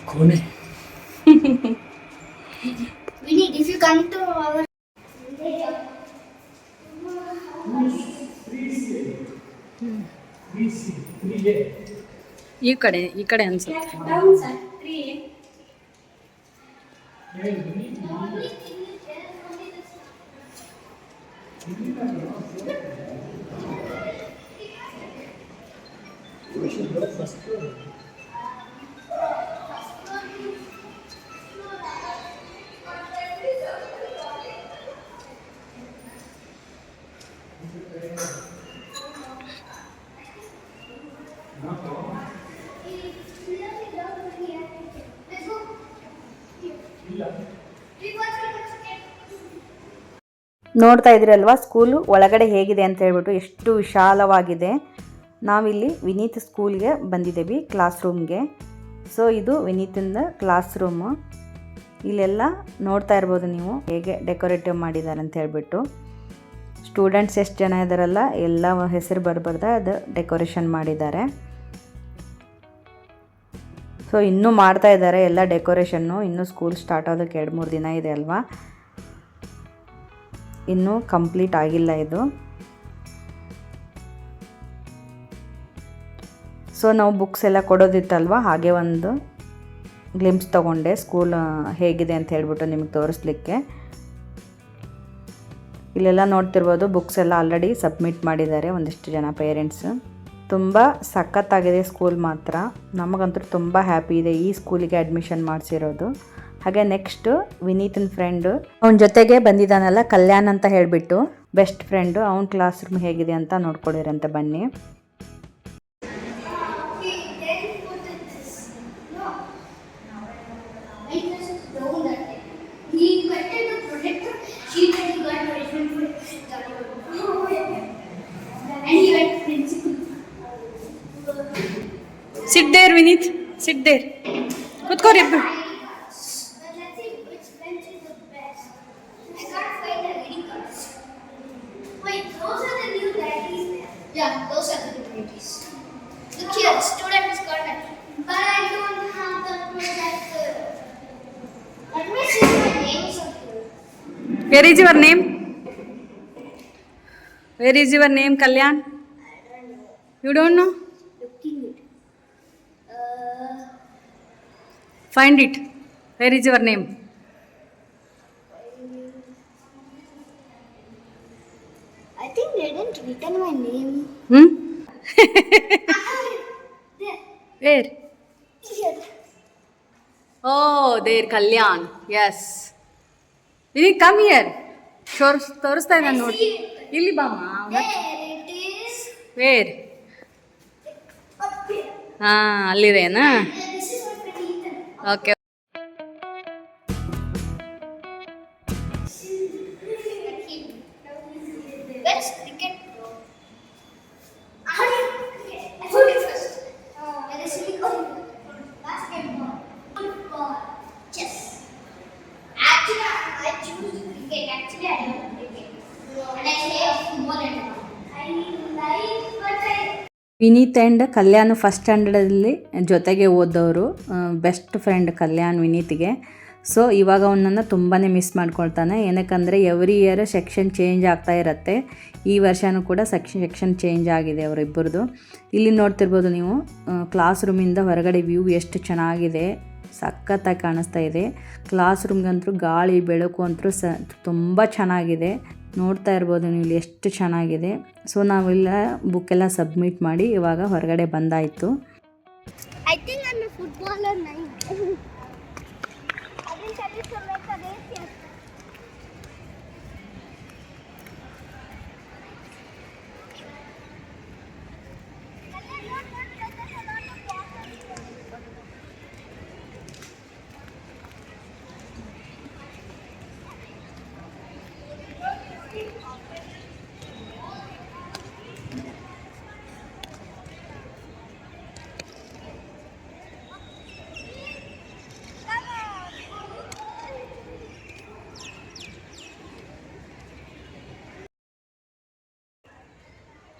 ಕೋಣೆ. We need, if you come to our ಈ ಕಡೆ ಅನ್ಸುತ್ತೆ. down sir 3A. ನೋಡ್ತಾ ಇದ್ರಲ್ವಾ ಸ್ಕೂಲು ಒಳಗಡೆ ಹೇಗಿದೆ ಅಂತ ಹೇಳ್ಬಿಟ್ಟು, ಎಷ್ಟು ವಿಶಾಲವಾಗಿದೆ. ನಾವಿಲ್ಲಿ ವಿನೀತ್ ಸ್ಕೂಲ್ಗೆ ಬಂದಿದ್ದೀವಿ, ಕ್ಲಾಸ್ ರೂಮ್ಗೆ. ಸೊ ಇದು ವಿನೀತಿಂದ ಕ್ಲಾಸ್ ರೂಮು. ಇಲ್ಲೆಲ್ಲ ನೋಡ್ತಾ ಇರ್ಬೋದು ನೀವು ಹೇಗೆ ಡೆಕೋರೇಟಿವ್ ಮಾಡಿದ್ದಾರೆ ಅಂತ ಹೇಳ್ಬಿಟ್ಟು. ಸ್ಟೂಡೆಂಟ್ಸ್ ಎಷ್ಟು ಜನ ಇದ್ದಾರಲ್ಲ ಎಲ್ಲ ಹೆಸರು ಬರಬಾರ್ದ ಅದು ಡೆಕೋರೇಷನ್ ಮಾಡಿದ್ದಾರೆ. ಸೊ ಇನ್ನೂ ಮಾಡ್ತಾ ಇದ್ದಾರೆ ಎಲ್ಲ ಡೆಕೋರೇಷನ್ನು. ಇನ್ನೂ ಸ್ಕೂಲ್ ಸ್ಟಾರ್ಟ್ ಆಗೋದಕ್ಕೆ 2-3 ದಿನ ಇದೆ ಅಲ್ವಾ, ಇನ್ನೂ ಕಂಪ್ಲೀಟ್ ಆಗಿಲ್ಲ ಇದು. ಸೊ ನಾವು ಬುಕ್ಸ್ ಎಲ್ಲ ಕೊಡೋದಿತ್ತಲ್ವ, ಹಾಗೆ ಒಂದು ಗ್ಲಿಮ್ಸ್ ತೊಗೊಂಡೆ ಸ್ಕೂಲ್ ಹೇಗಿದೆ ಅಂತ ಹೇಳ್ಬಿಟ್ಟು ನಿಮಗೆ ತೋರಿಸ್ಲಿಕ್ಕೆ. ಇಲ್ಲೆಲ್ಲ ನೋಡ್ತಿರ್ಬೋದು ಬುಕ್ಸ್ ಎಲ್ಲ ಆಲ್ರೆಡಿ ಸಬ್ಮಿಟ್ ಮಾಡಿದ್ದಾರೆ ಒಂದಿಷ್ಟು ಜನ ಪೇರೆಂಟ್ಸ್. ತುಂಬ ಸಖತ್ತಾಗಿದೆ ಸ್ಕೂಲ್ ಮಾತ್ರ. ನಮಗಂತೂ ತುಂಬ ಹ್ಯಾಪಿ ಇದೆ ಈ ಸ್ಕೂಲಿಗೆ ಅಡ್ಮಿಷನ್ ಮಾಡಿಸಿರೋದು. ಹಾಗೆ ನೆಕ್ಸ್ಟು ವಿನೀತನ ಫ್ರೆಂಡು, ಅವನ ಜೊತೆಗೆ ಬಂದಿದ್ದಾನಲ್ಲ ಕಲ್ಯಾಣ್ ಅಂತ ಹೇಳಿಬಿಟ್ಟು, ಬೆಸ್ಟ್ ಫ್ರೆಂಡು. ಅವನ ಕ್ಲಾಸ್ ರೂಮ್ ಹೇಗಿದೆ ಅಂತ ನೋಡ್ಕೊಡಿರಂತೆ ಬನ್ನಿ. Sit there, Vinith. Sit there. ಕೂತ್ಕೋರಿ ಇಬ್ರು. Wait, those are the new diaries there. Yeah, those are the new diaries. Look here, student is corner. But I don't have the projector. Let me see my names up here. Where is your name? Where is your name, Kalyan? I don't know. You don't know? Looking it. Find it. Where is your name? I think they didn't written my name. There. Where? Here. Oh, there, Kalyan. Yes. Vinith, come here. ತೋರಿಸ್ತಾ ಇದ್ದಾನೆ ನೋಡಿ. ಇಲ್ಲಿ ಬಾಮ್ಮ. There it is. Where? Up here. ಹಾಂ, ಅಲ್ಲಿದೆನಾ? Yeah, this is my friend Ethan. Okay. Let's cricket, bro. I told you first. Let us see. Basketball. Football. Chess. Actually, I choose cricket. Actually, I love cricket. And I play football and all. I like, but I... Vineet and Kalyan first ಸ್ಟ್ಯಾಂಡರ್ಡಲ್ಲಿ ಜೊತೆಗೆ ಓದೋರು, best friend Kalyan ವಿನೀತ್ಗೆ. So ಇವಾಗ ಅವನನ್ನು ತುಂಬಾ miss ಮಾಡ್ಕೊಳ್ತಾನೆ. ಏನಕ್ಕಂದರೆ every year section change ಆಗ್ತಾ ಇರುತ್ತೆ. ಈ ವರ್ಷವೂ ಕೂಡ ಸೆಕ್ಷನ್ ಚೇಂಜ್ ಆಗಿದೆ ಅವರಿಬ್ಬರದು. ಇಲ್ಲಿ ನೋಡ್ತಿರ್ಬೋದು ನೀವು ಕ್ಲಾಸ್ ರೂಮಿಂದ ಹೊರಗಡೆ ವ್ಯೂ ಎಷ್ಟು ಚೆನ್ನಾಗಿದೆ, ಸಖತ್ತಾಗಿ ಕಾಣಿಸ್ತಾ ಇದೆ. ಕ್ಲಾಸ್ ರೂಮ್ಗಂತೂ ಗಾಳಿ ಬೆಳಕು ಅಂತೂ ತುಂಬ ಚೆನ್ನಾಗಿದೆ. ನೋಡ್ತಾ ಇರ್ಬೋದು ನೀವು ಇಲ್ಲಿ ಎಷ್ಟು ಚೆನ್ನಾಗಿದೆ. ಸೊ ನಾವೆಲ್ಲ ಬುಕ್ಕೆಲ್ಲ ಸಬ್ಮಿಟ್ ಮಾಡಿ ಇವಾಗ ಹೊರಗಡೆ ಬಂದಾಯಿತು. I think I'm a footballer now. I will tell you to make a race here.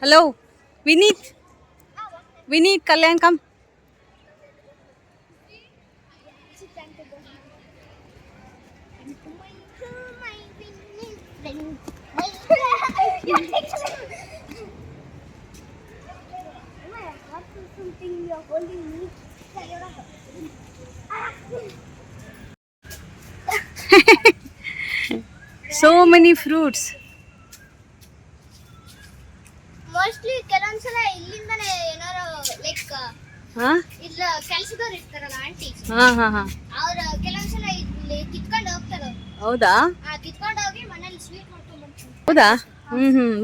Hello, Vineet, Kalyan, come. Something you're holding me. So many fruits. Mostly ಕೆಲವೊಂದ್ಸಲ ಇಲ್ಲಿಂದಾನೆ ಏನಾರು ಲೈಕ್ ಇಲ್ಲ ಕೆಲಸದವ್ರು ಇರ್ತಾರಲ್ಲ ಆಂಟಿ, ಅವ್ರ ಕೆಲವೊಂದ್ಸಲ ಇಲ್ಲಿ ಕಿತ್ಕೊಂಡು ಹೋಗ್ತಾರ. ಹೌದಾ? ಕಿತ್ಕೊಂಡು ಹೋಗಿ ಮನೇಲಿ ಸ್ವೀಟ್ ಮಾಡ್ಕೊಂಡು ಬರ್ತಾರೆ. ಹೌದಾ?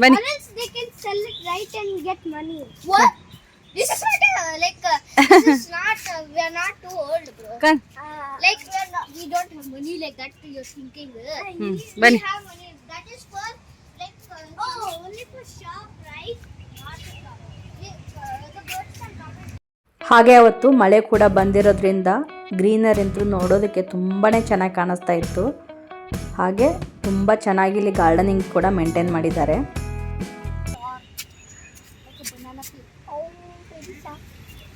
ಬನ್ನಿ. They can sell it right and get money. What? This is not like this is not we are not too old, bro. Come. Like we don't have money like that. You're thinking. Bani. We have money. That is for like only for shop, right? Not for shop. The birds can come. ಹಾಗೆ ಅವತ್ತು ಮಳೆ ಕೂಡ ಬಂದಿರೋದ್ರಿಂದ greenery ಅಂತೂ ನೋಡೋದಕ್ಕೆ ತುಂಬಾ ಚೆನ್ನಾಗಿ ಕಾಣಿಸ್ತಾ ಇತ್ತು. ಹಾಗೆ ತುಂಬ ಚೆನ್ನಾಗಿ ಇಲ್ಲಿ ಗಾರ್ಡನಿಂಗ್ ಕೂಡ ಮೇಂಟೈನ್ ಮಾಡಿದ್ದಾರೆ.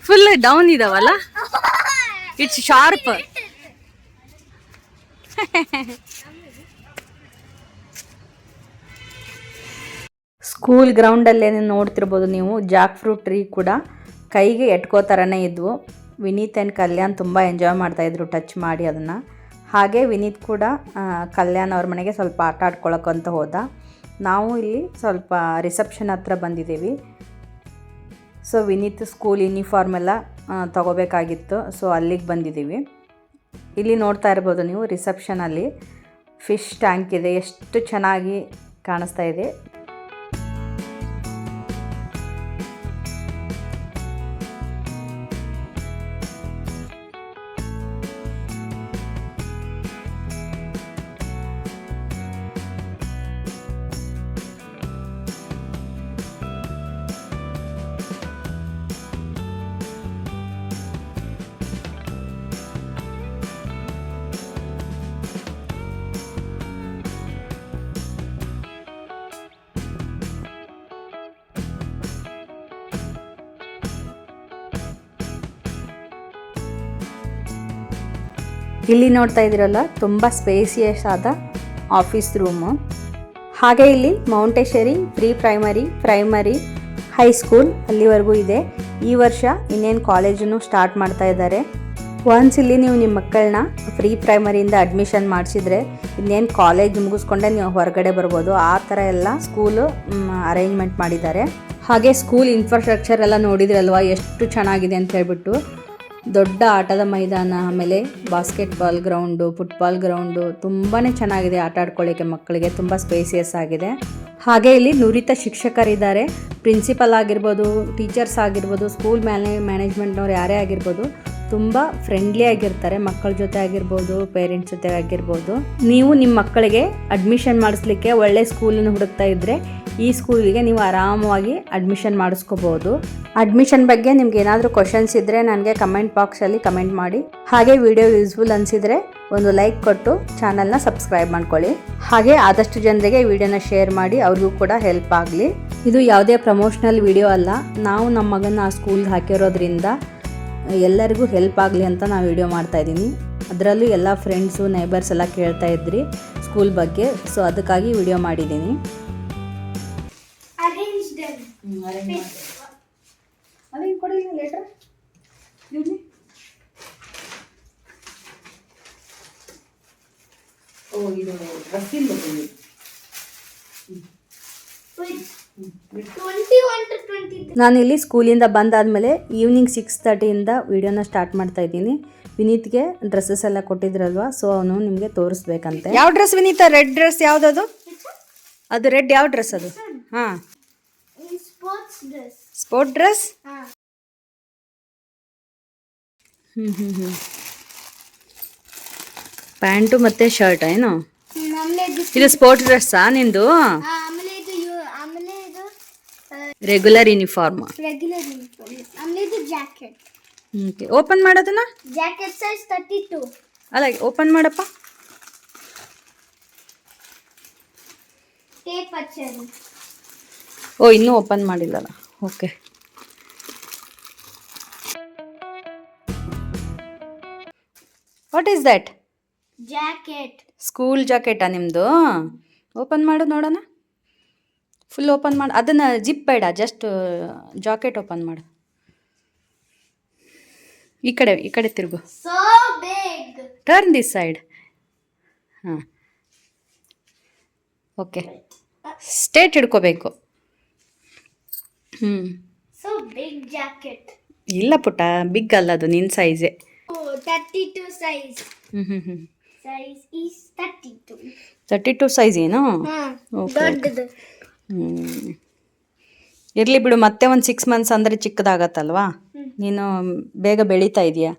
ಫುಲ್ ಡೌನ್ ಇದಾವಲ್ಲ, ಇಟ್ಸ್ ಶಾರ್ಪ್. ಸ್ಕೂಲ್ ಗ್ರೌಂಡಲ್ಲೇ ನೋಡ್ತಿರ್ಬೋದು ನೀವು, ಜಾಕ್ ಫ್ರೂಟ್ ಟ್ರೀ ಕೂಡ ಕೈಗೆ ಎಟ್ಕೋ ಥರನೇ ಇದ್ವು. ವಿನೀತ್ ಆ್ಯಂಡ್ ಕಲ್ಯಾಣ್ ತುಂಬ ಎಂಜಾಯ್ ಮಾಡ್ತಾಯಿದ್ರು ಟಚ್ ಮಾಡಿ ಅದನ್ನು. ಹಾಗೆ ವಿನೀತ್ ಕೂಡ ಕಲ್ಯಾಣ್ ಅವ್ರ ಮನೆಗೆ ಸ್ವಲ್ಪ ಆಟ ಆಡ್ಕೊಳಕ್ಕಂತ ಹೋದ. ನಾವು ಇಲ್ಲಿ ಸ್ವಲ್ಪ ರಿಸೆಪ್ಷನ್ ಹತ್ರ ಬಂದಿದ್ದೀವಿ. ಸೊ ವಿನೀತ್ ಸ್ಕೂಲ್ ಯೂನಿಫಾರ್ಮ್ ಎಲ್ಲ ತೊಗೋಬೇಕಾಗಿತ್ತು. ಸೊ ಅಲ್ಲಿಗೆ ಬಂದಿದ್ದೀವಿ. ಇಲ್ಲಿ ನೋಡ್ತಾ ಇರ್ಬೋದು ನೀವು, ರಿಸೆಪ್ಷನಲ್ಲಿ ಫಿಶ್ ಟ್ಯಾಂಕ್ ಇದೆ, ಎಷ್ಟು ಚೆನ್ನಾಗಿ ಕಾಣಿಸ್ತಾ ಇದೆ. ಇಲ್ಲಿ ನೋಡ್ತಾ ಇದ್ದೀರಲ್ಲ, ತುಂಬ ಸ್ಪೇಸಿಯಸ್ ಆದ ಆಫೀಸ್ ರೂಮು. ಹಾಗೆ ಇಲ್ಲಿ ಮೌಂಟೇಶ್ವರಿ ಪ್ರೀ ಪ್ರೈಮರಿ ಹೈಸ್ಕೂಲ್ ಅಲ್ಲಿವರೆಗೂ ಇದೆ. ಈ ವರ್ಷ ಇನ್ನೇನು ಕಾಲೇಜನ್ನು ಸ್ಟಾರ್ಟ್ ಮಾಡ್ತಾ ಇದ್ದಾರೆ. ಒನ್ಸ್ ಇಲ್ಲಿ ನೀವು ನಿಮ್ಮ ಮಕ್ಕಳನ್ನ ಪ್ರೀ ಪ್ರೈಮರಿಯಿಂದ ಅಡ್ಮಿಷನ್ ಮಾಡಿಸಿದ್ರೆ ಇನ್ನೇನು ಕಾಲೇಜ್ ಮುಗಿಸ್ಕೊಂಡೆ ನೀವು ಹೊರಗಡೆ ಬರ್ಬೋದು. ಆ ಥರ ಎಲ್ಲ ಸ್ಕೂಲು ಅರೇಂಜ್ಮೆಂಟ್ ಮಾಡಿದ್ದಾರೆ. ಹಾಗೆ ಸ್ಕೂಲ್ ಇನ್ಫ್ರಾಸ್ಟ್ರಕ್ಚರ್ ಎಲ್ಲ ನೋಡಿದ್ರಲ್ವ ಎಷ್ಟು ಚೆನ್ನಾಗಿದೆ ಅಂತ ಹೇಳ್ಬಿಟ್ಟು. ದೊಡ್ಡ ಆಟದ ಮೈದಾನ, ಆಮೇಲೆ ಬಾಸ್ಕೆಟ್ಬಾಲ್ ಗ್ರೌಂಡು, ಫುಟ್ಬಾಲ್ ಗ್ರೌಂಡು ತುಂಬಾ ಚೆನ್ನಾಗಿದೆ ಆಟ ಆಡ್ಕೊಳ್ಳಿಕ್ಕೆ ಮಕ್ಕಳಿಗೆ, ತುಂಬ ಸ್ಪೇಸಿಯಸ್ ಆಗಿದೆ. ಹಾಗೆ ಇಲ್ಲಿ ನುರಿತ ಶಿಕ್ಷಕರಿದ್ದಾರೆ. ಪ್ರಿನ್ಸಿಪಲ್ ಆಗಿರ್ಬೋದು, ಟೀಚರ್ಸ್ ಆಗಿರ್ಬೋದು, ಸ್ಕೂಲ್ ಮ್ಯಾನೇಜ್ಮೆಂಟ್ನವ್ರು ಯಾರೇ ಆಗಿರ್ಬೋದು, ತುಂಬ ಫ್ರೆಂಡ್ಲಿ ಆಗಿರ್ತಾರೆ. ಮಕ್ಕಳ ಜೊತೆ ಆಗಿರ್ಬೋದು, ಪೇರೆಂಟ್ಸ್ ಜೊತೆ ಆಗಿರ್ಬೋದು. ನೀವು ನಿಮ್ಮ ಮಕ್ಕಳಿಗೆ ಅಡ್ಮಿಷನ್ ಮಾಡಿಸ್ಲಿಕ್ಕೆ ಒಳ್ಳೆ ಸ್ಕೂಲನ್ನು ಹುಡುಕ್ತಾ ಇದ್ದರೆ ಈ ಸ್ಕೂಲಿಗೆ ನೀವು ಆರಾಮವಾಗಿ ಅಡ್ಮಿಷನ್ ಮಾಡಿಸ್ಕೋಬೋದು. ಅಡ್ಮಿಷನ್ ಬಗ್ಗೆ ನಿಮ್ಗೆ ಏನಾದರೂ ಕ್ವಶನ್ಸ್ ಇದ್ದರೆ ನನಗೆ ಕಮೆಂಟ್ ಬಾಕ್ಸಲ್ಲಿ ಕಮೆಂಟ್ ಮಾಡಿ. ಹಾಗೆ ವಿಡಿಯೋ ಯೂಸ್ಫುಲ್ ಅನಿಸಿದರೆ ಒಂದು ಲೈಕ್ ಕೊಟ್ಟು ಚಾನಲ್ನ ಸಬ್ಸ್ಕ್ರೈಬ್ ಮಾಡ್ಕೊಳ್ಳಿ. ಹಾಗೆ ಆದಷ್ಟು ಜನರಿಗೆ ವಿಡಿಯೋನ ಶೇರ್ ಮಾಡಿ, ಅವ್ರಿಗೂ ಕೂಡ ಹೆಲ್ಪ್ ಆಗಲಿ. ಇದು ಯಾವುದೇ ಪ್ರಮೋಷನಲ್ ವಿಡಿಯೋ ಅಲ್ಲ, ನಾವು ನಮ್ಮ ಮಗನ ಆ ಸ್ಕೂಲ್ಗೆ ಹಾಕಿರೋದ್ರಿಂದ ಎಲ್ಲರಿಗೂ ಹೆಲ್ಪ್ ಆಗಲಿ ಅಂತ ನಾನು ವಿಡಿಯೋ ಮಾಡ್ತಾಯಿದ್ದೀನಿ. ಅದರಲ್ಲೂ ಎಲ್ಲ ಫ್ರೆಂಡ್ಸು ನೇಬರ್ಸ್ ಎಲ್ಲ ಕೇಳ್ತಾ ಇದ್ರಿ ಸ್ಕೂಲ್ ಬಗ್ಗೆ, ಸೊ ಅದಕ್ಕಾಗಿ ವಿಡಿಯೋ ಮಾಡಿದ್ದೀನಿ. Arrange them. ಅದೇನು ಕೊಡಿಲ್ಲ ಲೆಟ್ರ್ ಓ ಇದು ಡ್ರೆಸ್ಸಿಂದ With 21 to 23. ನಾನಿಲ್ಲಿ ಸ್ಕೂಲಿಂದ ಬಂದಾದಮೇಲೆ ಈವ್ನಿಂಗ್ 6:30ಇಂದ ವಿಡಿಯೋನ ಸ್ಟಾರ್ಟ್ ಮಾಡ್ತಾ ಇದ್ದೀನಿ. ವಿನೀತ್ಗೆ ಡ್ರೆಸ್ಸಸ್ ಎಲ್ಲ ಕೊಟ್ಟಿದ್ರಲ್ವಾ, ಸೊ ಅವನು ನಿಮಗೆ ತೋರಿಸ್ಬೇಕಂತೆ. ಯಾವ ಡ್ರೆಸ್ ವಿನೀತ? ರೆಡ್ ಡ್ರೆಸ್ ಯಾವುದದು? ಅದು ರೆಡ್ ಯಾವ ಡ್ರೆಸ್ ಅದು? ಹಾಂ, Sports dress. Sport dress. Pant ಮತ್ತು ಶರ್ಟ್ ಏನು? ಆಮೇಲೆ ಇದು ಸ್ಪೋರ್ಟ್ಸ್ ಡ್ರೆಸ್ಸಾ ನಿಂದು? ಆಮೇಲೆ ಇದು ರೆಗ್ಯುಲರ್ ಯೂನಿಫಾರ್ಮ್. Regular uniform. ಆಮೇಲೆ ಇದು ಜಾಕೆಟ್. ಓಕೆ, ಓಪನ್ ಮಾಡೋದನ್ನ. Jacket size 32. ಅಲ್ಲ, ಓಪನ್ ಮಾಡಪ್ಪ. ಟೇಪ್ ಹಚ್ಚೋದು. ಓ, ಇನ್ನೂ ಓಪನ್ ಮಾಡಿಲ್ಲಲ್ಲ. Okay, what is that? Jacket. School ಜಾಕೆಟಾ ನಿಮ್ಮದು? ಓಪನ್ ಮಾಡು ನೋಡೋಣ. ಫುಲ್ ಓಪನ್ ಮಾಡು. ಅದನ್ನು ಜಿಪ್ ಬೇಡ, ಜಸ್ಟ್ ಜಾಕೆಟ್ ಓಪನ್ ಮಾಡು. ಈ ಕಡೆ ತಿರುಗು. So big. Turn this side. ಹಾಂ, ಓಕೆ. ಸ್ಟೇಟ್ ಹಿಡ್ಕೋಬೇಕು. So big jacket. ಇಲ್ಲ ಪುಟ್ಟ, ಬಿಗ್ ಅಲ್ಲ, ಅದು ನಿನ್ನ ಸೈಜೇ. Oh, 32 size. ಹ್ಞೂ. Size is 32. 32 ಸೈಜ್ ಏನು? ಓಕೆ. ದೊಡ್ಡದು. ಇರಲಿ ಬಿಡು, ಮತ್ತೆ ಒಂದು 6 ಮಂತ್ಸ್ ಅಂದರೆ ಚಿಕ್ಕದಾಗತ್ತಲ್ವಾ. ನೀನು ಬೇಗ ಬೆಳೀತಾ ಇದೆಯಾ,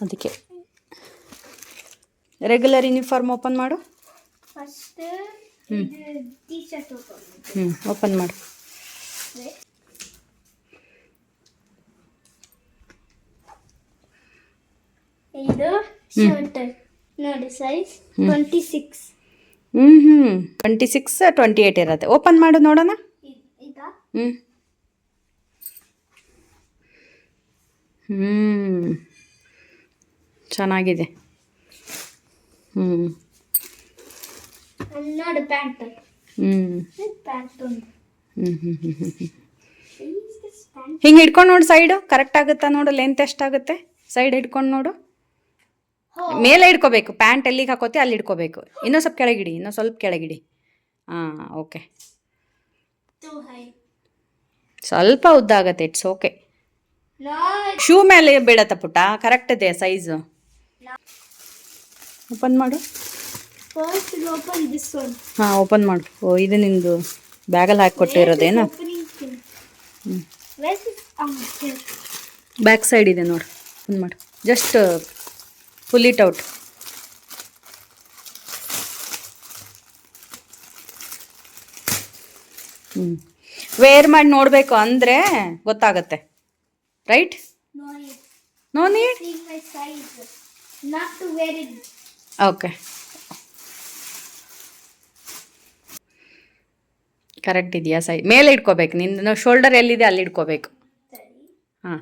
ಅದಕ್ಕೆ. ರೆಗ್ಯುಲರ್ ಯೂನಿಫಾರ್ಮ್ ಓಪನ್ ಮಾಡು. ಫಸ್ಟ್ ಟೀ ಶರ್ಟ್ ಓಪನ್ ಮಾಡು. ಇದು ಶರ್ಟ್ ನೋಡಿ, ಸೈಜ್ 26. 26, 28 ಇರುತ್ತೆ. ಓಪನ್ ಮಾಡು ನೋಡೋಣ. ಇದಾ? ಚೆನ್ನಾಗಿದೆ. ನೋಡಿ ಪ್ಯಾಂಟ್. ಪ್ಯಾಂಟ್ ಒಂದು ಹಿಂಗೆ ಹಿಡ್ಕೊಂಡು ನೋಡು ಸೈಡು. ಕರೆಕ್ಟ್ ಆಗುತ್ತಾ ನೋಡು, ಲೆಂತ್ ಎಷ್ಟಾಗುತ್ತೆ ಸೈಡ್ ಹಿಡ್ಕೊಂಡು ನೋಡು. ಮೇಲೆ ಹಿಡ್ಕೋಬೇಕು, ಪ್ಯಾಂಟ್ ಎಲ್ಲಿಗೆ ಹಾಕೋತಿ ಅಲ್ಲಿ ಹಿಡ್ಕೋಬೇಕು. ಇನ್ನೂ ಸ್ವಲ್ಪ ಕೆಳಗಿಡಿ, ಇನ್ನೂ ಸ್ವಲ್ಪ ಕೆಳಗಿಡಿ. ಹಾಂ, ಓಕೆ. ಸ್ವಲ್ಪ ಉದ್ದ ಆಗುತ್ತೆ, ಇಟ್ಸ್ ಓಕೆ. ಶೂ ಮೇಲೆ ಬೀಳತ್ತ ಪುಟ್ಟ, ಕರೆಕ್ಟ್ ಇದೆ ಸೈಜು. ಓಪನ್ ಮಾಡು. First open this one. ಹಾಂ, ಓಪನ್ ಮಾಡು. ಓ, ಇದು ನಿಂದು ಬ್ಯಾಗಲ್ಲಿ ಹಾಕಿ ಕೊಟ್ಟಿರೋದೇನು? ಬ್ಯಾಕ್ ಸೈಡ್ ಇದೆ ನೋಡು. ಓಪನ್ ಮಾಡು, just pull it out. Wear ಮಾಡಿ ನೋಡಬೇಕು ಅಂದರೆ ಗೊತ್ತಾಗತ್ತೆ, right? No need. Okay, correct ಇದೆಯಾ ಸೈ? ಮೇಲೆ ಇಟ್ಕೋಬೇಕು, ನಿಂದು ಶೋಲ್ಡರ್ ಎಲ್ಲಿದೆ ಅಲ್ಲಿ ಇಟ್ಕೋಬೇಕು. ಹಾಂ,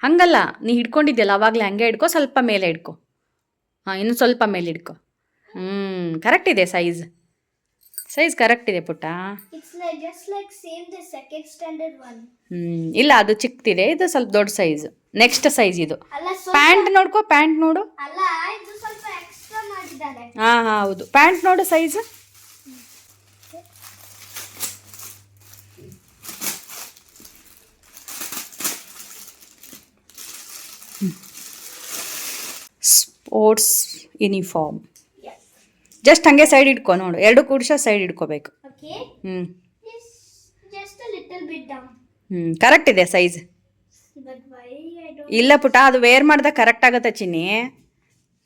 ಹಂಗಲ್ಲ, ನೀ ಹಿಡ್ಕೊಂಡಿದ್ಯಲ್ಲ ಆವಾಗಲೇ ಹಂಗೆ ಹಿಡ್ಕೊ, ಸ್ವಲ್ಪ ಮೇಲೆ ಹಿಡ್ಕೊ. ಹಾಂ, ಇನ್ನು ಸ್ವಲ್ಪ ಮೇಲೆ ಹಿಡ್ಕೊ. ಕರೆಕ್ಟ್ ಇದೆ ಸೈಜ್. ಸೈಜ್ ಕರೆಕ್ಟ್ ಇದೆ ಪುಟ್ಟ. ಇಲ್ಲ, ಅದು ಚಿಕ್ಕದಿದೆ, ಇದು ಸ್ವಲ್ಪ ದೊಡ್ಡ ಸೈಜ್. ನೆಕ್ಸ್ಟ್ ಸೈಜ್ ಇದು. ಪ್ಯಾಂಟ್ ನೋಡ್ಕೊ, ಪ್ಯಾಂಟ್ ನೋಡು. ಹಾಂ ಹೌದು, ಪ್ಯಾಂಟ್ ನೋಡು ಸೈಜ್. Sports uniform. ಜಸ್ಟ್ ಹಂಗೆ ಸೈಡ್ ಇಟ್ಕೊ ನೋಡು, ಎರಡು ಕೂಡಿಸ ಸೈಡ್ ಇಟ್ಕೋಬೇಕು. ಕರೆಕ್ಟ್ ಇದೆ ಸೈಜ್. ಇಲ್ಲ ಪುಟ್ಟ, ಅದು ವೇರ್ ಮಾಡ್ದಾಗ ಕರೆಕ್ಟ್ ಆಗತ್ತ ಚಿನ್ನಿ,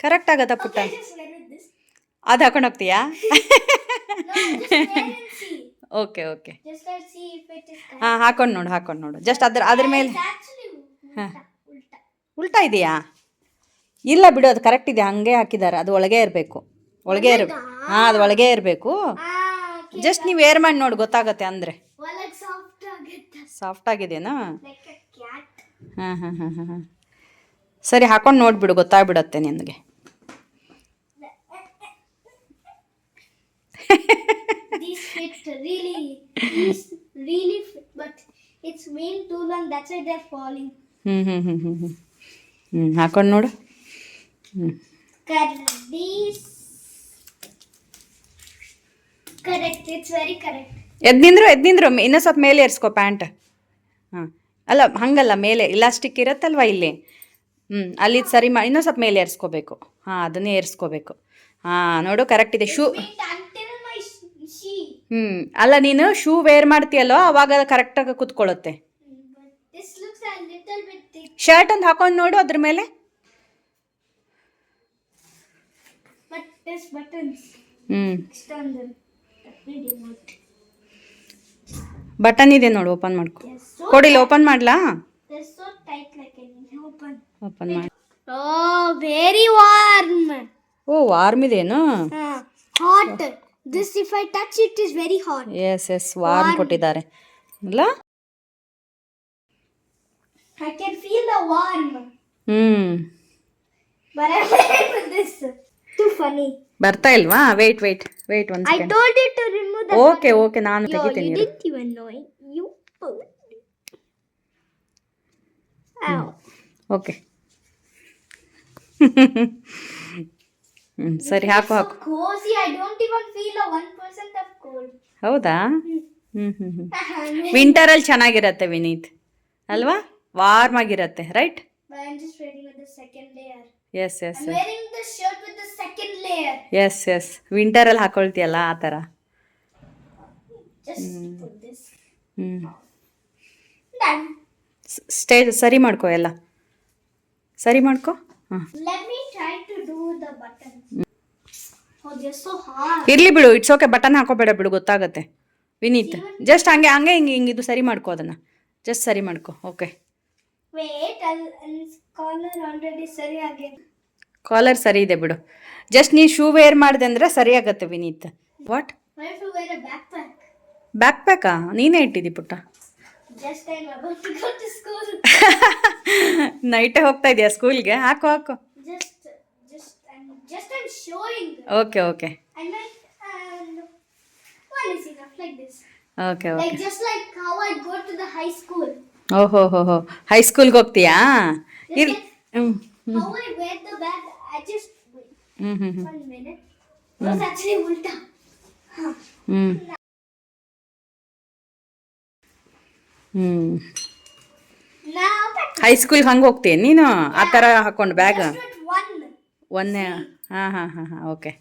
ಕರೆಕ್ಟ್ ಆಗತ್ತ ಪುಟ್ಟ. ಅದು ಹಾಕೊಂಡು ಹೋಗ್ತೀಯಾ? Okay okay. ಹಾಂ, ಹಾಕೊಂಡು ನೋಡು. ಜಸ್ಟ್ ಅದ್ರ ಮೇಲೆ. ಹಾಂ, ಉಲ್ಟಾ ಇದೆಯಾ? ಇಲ್ಲ ಬಿಡು, ಅದು ಕರೆಕ್ಟ್ ಇದೆ, ಹಂಗೆ ಹಾಕಿದ್ದಾರೆ. ಅದು ಒಳಗೆ ಇರಬೇಕು, ಹಾಂ, ಅದು ಒಳಗೆ ಇರಬೇಕು. ಜಸ್ಟ್ ನೀವು ವೇರ್ ಮಾಡಿ ನೋಡಿ, ಗೊತ್ತಾಗತ್ತೆ. ಅಂದರೆ ಸಾಫ್ಟ್ ಆಗಿದೆನಾ? ಹಾಂ. ಸರಿ, ಹಾಕೊಂಡು ನೋಡಿಬಿಡು, ಗೊತ್ತಾಗ್ಬಿಡತ್ತೆ ನಿನಗೆ. These fit really, these really fit, but it's been too long. That's why they're falling. ಹಾಕೊಂಡು ನೋಡು. Correct. These. Correct. It's very correct. ಎದ್ದು ನಿಂದ್ರು ಇನ್ನೂ ಸ್ವಲ್ಪ ಮೇಲೆ ಏರಿಸ್ಕೊ ಪ್ಯಾಂಟ್. ಹಾಂ ಅಲ್ಲ ಹಾಗಲ್ಲ, ಮೇಲೆ ಇಲಾಸ್ಟಿಕ್ ಇರತ್ತಲ್ವ ಇಲ್ಲಿ, ಅಲ್ಲಿ ಸರಿ ಮಾಡಿ ಇನ್ನೂ ಸ್ವಲ್ಪ ಮೇಲೆ ಏರಿಸ್ಕೋಬೇಕು. ಹಾಂ ಅದನ್ನೇ ಏರಿಸ್ಕೋಬೇಕು. ಹಾಂ ನೋಡು ಕರೆಕ್ಟ್ ಇದೆ. Shoe Until my sheet. ಅಲ್ಲ ನೀನು ಶೂ ವೇರ್ ಮಾಡ್ತೀಯಲ್ಲೋ ಅವಾಗ ಕರೆಕ್ಟಾಗಿ ಕುತ್ಕೊಳ್ಳುತ್ತೆ. But this looks a little bit thick. Shirt ಒಂದು ಹಾಕೊಂಡು ನೋಡು ಅದ್ರ ಮೇಲೆ. But there's buttons. External. Let me remove. Button ಇದೆ ನೋಡು, ಓಪನ್ ಮಾಡ್ಕೊ. Yes. So ಕೊಡಿಲ್ಲ, ಓಪನ್ ಮಾಡ್ಲಾ? they're so tight like I can open. Open ಮಾಡಿ. Oh, very warm. ಓ ವಾರ್ಮ್ ಇದೇನು? Hot. This if I touch it is very hot. Yes warm ಕೊಟ್ಟಿದ್ದಾರೆ ಅಲ್ಲ. I can feel the warm. But I'm wearing this. Too funny. ಬರ್ತಾ ಇಲ್ವಾ? Wait ಒಂದು I second. told you to remove the okay ನಾನು Yo, ತೆಗಿತೀನಿ. you didn't even know it. You put. Ow. Okay ಸರಿ ಹಾಕು. So cozy. I don't even feel a 1% of cold. ಹೌದಾ? ವಿಂಟರಲ್ಲಿ ಚೆನ್ನಾಗಿರತ್ತೆ ವಿನೀತ್ ಅಲ್ವಾ? ವಾರ್ಮ್ ಆಗಿರತ್ತೆ, right? But I'm just wearing with the second layer. Yes I'm wearing the shirt with the second layer. Yes ವಿಂಟರಲ್ಲಿ ಹಾಕೊಳ್ತೀಯಲ್ಲ ಆ ಥರ. Just put this. ಹ್ಞೂ Done. ಸರಿ ಮಾಡ್ಕೊ, ಎಲ್ಲ ಸರಿ ಮಾಡ್ಕೊ. ಹಾಂ Let me try to do the buttons. Oh, they're so hard. ಇರಲಿ ಬಿಡು, ಇಟ್ಸ್ ಓಕೆ. ಬಟನ್ ಹಾಕೋಬೇಡ ಬಿಡು, ಗೊತ್ತಾಗತ್ತೆ ವಿನೀತ್. ಜಸ್ಟ್ ಹಂಗೆ ಹಿಂಗೆ ಇದು ಸರಿ ಮಾಡ್ಕೊ, ಅದನ್ನು ಜಸ್ಟ್ ಸರಿ ಮಾಡ್ಕೊ. Okay Wait, I'll collar already ಸರಿ ಆಗಿದೆ. ಕಾಲರ್ ಸರಿ ಇದೆ ಬಿಡು. ಜಸ್ಟ್ ನೀ ಶೂ ವೇರ್ ಮಾಡಿದೆ ಅಂದರೆ ಸರಿ ಆಗತ್ತೆ Vineet. What? I have to wear a backpack. Back ಪ್ಯಾಕಾ? ನೀನೇ ಇಟ್ಟಿದ್ದಿ ಪುಟ್ಟ. Just I'm about to go to school. ನೈಟೇ ಹೋಗ್ತಾ ಇದೆಯಾ ಸ್ಕೂಲ್ಗೆ? ಹಾಕು. I'm showing. Okay I meant one is enough like this. Okay Like just like how I go to the high school. ಓಹೋ ಹೈಸ್ಕೂಲ್ಗೆ ಹೋಗ್ತೀಯಾ? ಇಲ್ಲಿ How I wear the bag. I just wait. 1 minute. It was actually ulta. Now back to ಹೈಸ್ಕೂಲ್ಗೆ ಹಂಗೆ ಹೋಗ್ತೀಯ ನೀನು ಆ ಥರ ಹಾಕೊಂಡು bag? just with one. ಒಂದೇ. ಹಾಂ ಓಕೆ.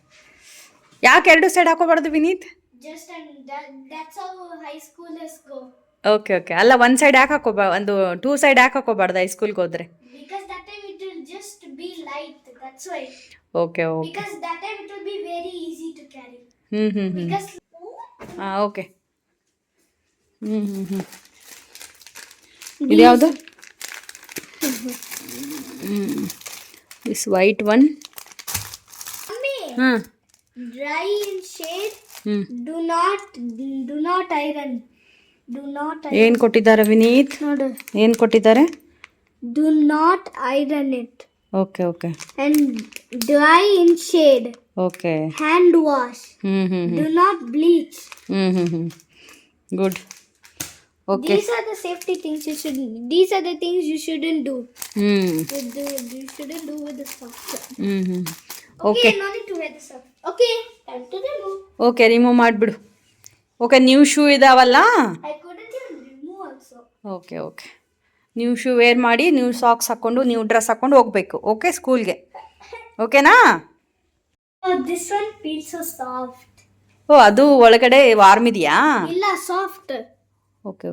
ಯಾಕೆ ಎರಡು ಸೈಡ್ ಹಾಕೋಬಾರ್ದು Vineet? Just that's how high schoolers go. Okay ಅಲ್ಲ ಒಂದು ಸೈಡ್ ಯಾಕೆ ಒಂದು 2 ಸೈಡ್ ಯಾಕೆ ಹಾಕೋಬಾರ್ದು ಹೈಸ್ಕೂಲ್ಗೆ ಹೋದ್ರೆ? Because that time it will just be light. That's why. Okay Because that time it will be very easy to carry. ಹ್ಞೂ Because ಹಾಂ okay. ಇದು ಯಾವುದು? This white one. Mummy, ಹಾಂ dry in shade. ಹ್ಞೂ Do not iron. Do not iron. ಏನು ಕೊಟ್ಟಿದ್ದಾರೆ Vineet? Nodu. ಏನು ಕೊಟ್ಟಿದ್ದಾರೆ? Do not iron it. Okay And dry in shade. Okay. Hand wash. ಹ್ಞೂ Do not bleach. Good. Okay. These are the safety things you should. These are the things you shouldn't do. You shouldn't do with the socks. Okay No need to wear the socks. Okay, time to remove. Okay remove ಮಾಡಿಬಿಡು. Okay new shoe ಇದಾವಲ್ಲ? I couldn't even remove also. Okay new shoe wear ಮಾಡಿ new socks ಹಾಕ್ಕೊಂಡು new dress ಹಾಕ್ಕೊಂಡು ಹೋಗ್ಬೇಕು. Okay ಸ್ಕೂಲ್ಗೆ. ಓಕೆನಾ? Oh, this one feels so soft. ಓ ಅದು ಒಳಗಡೆ ವಾರ್ಮ್ ಇದೆಯಾ? ಇಲ್ಲ ಸಾಫ್ಟ್. ಓಕೆ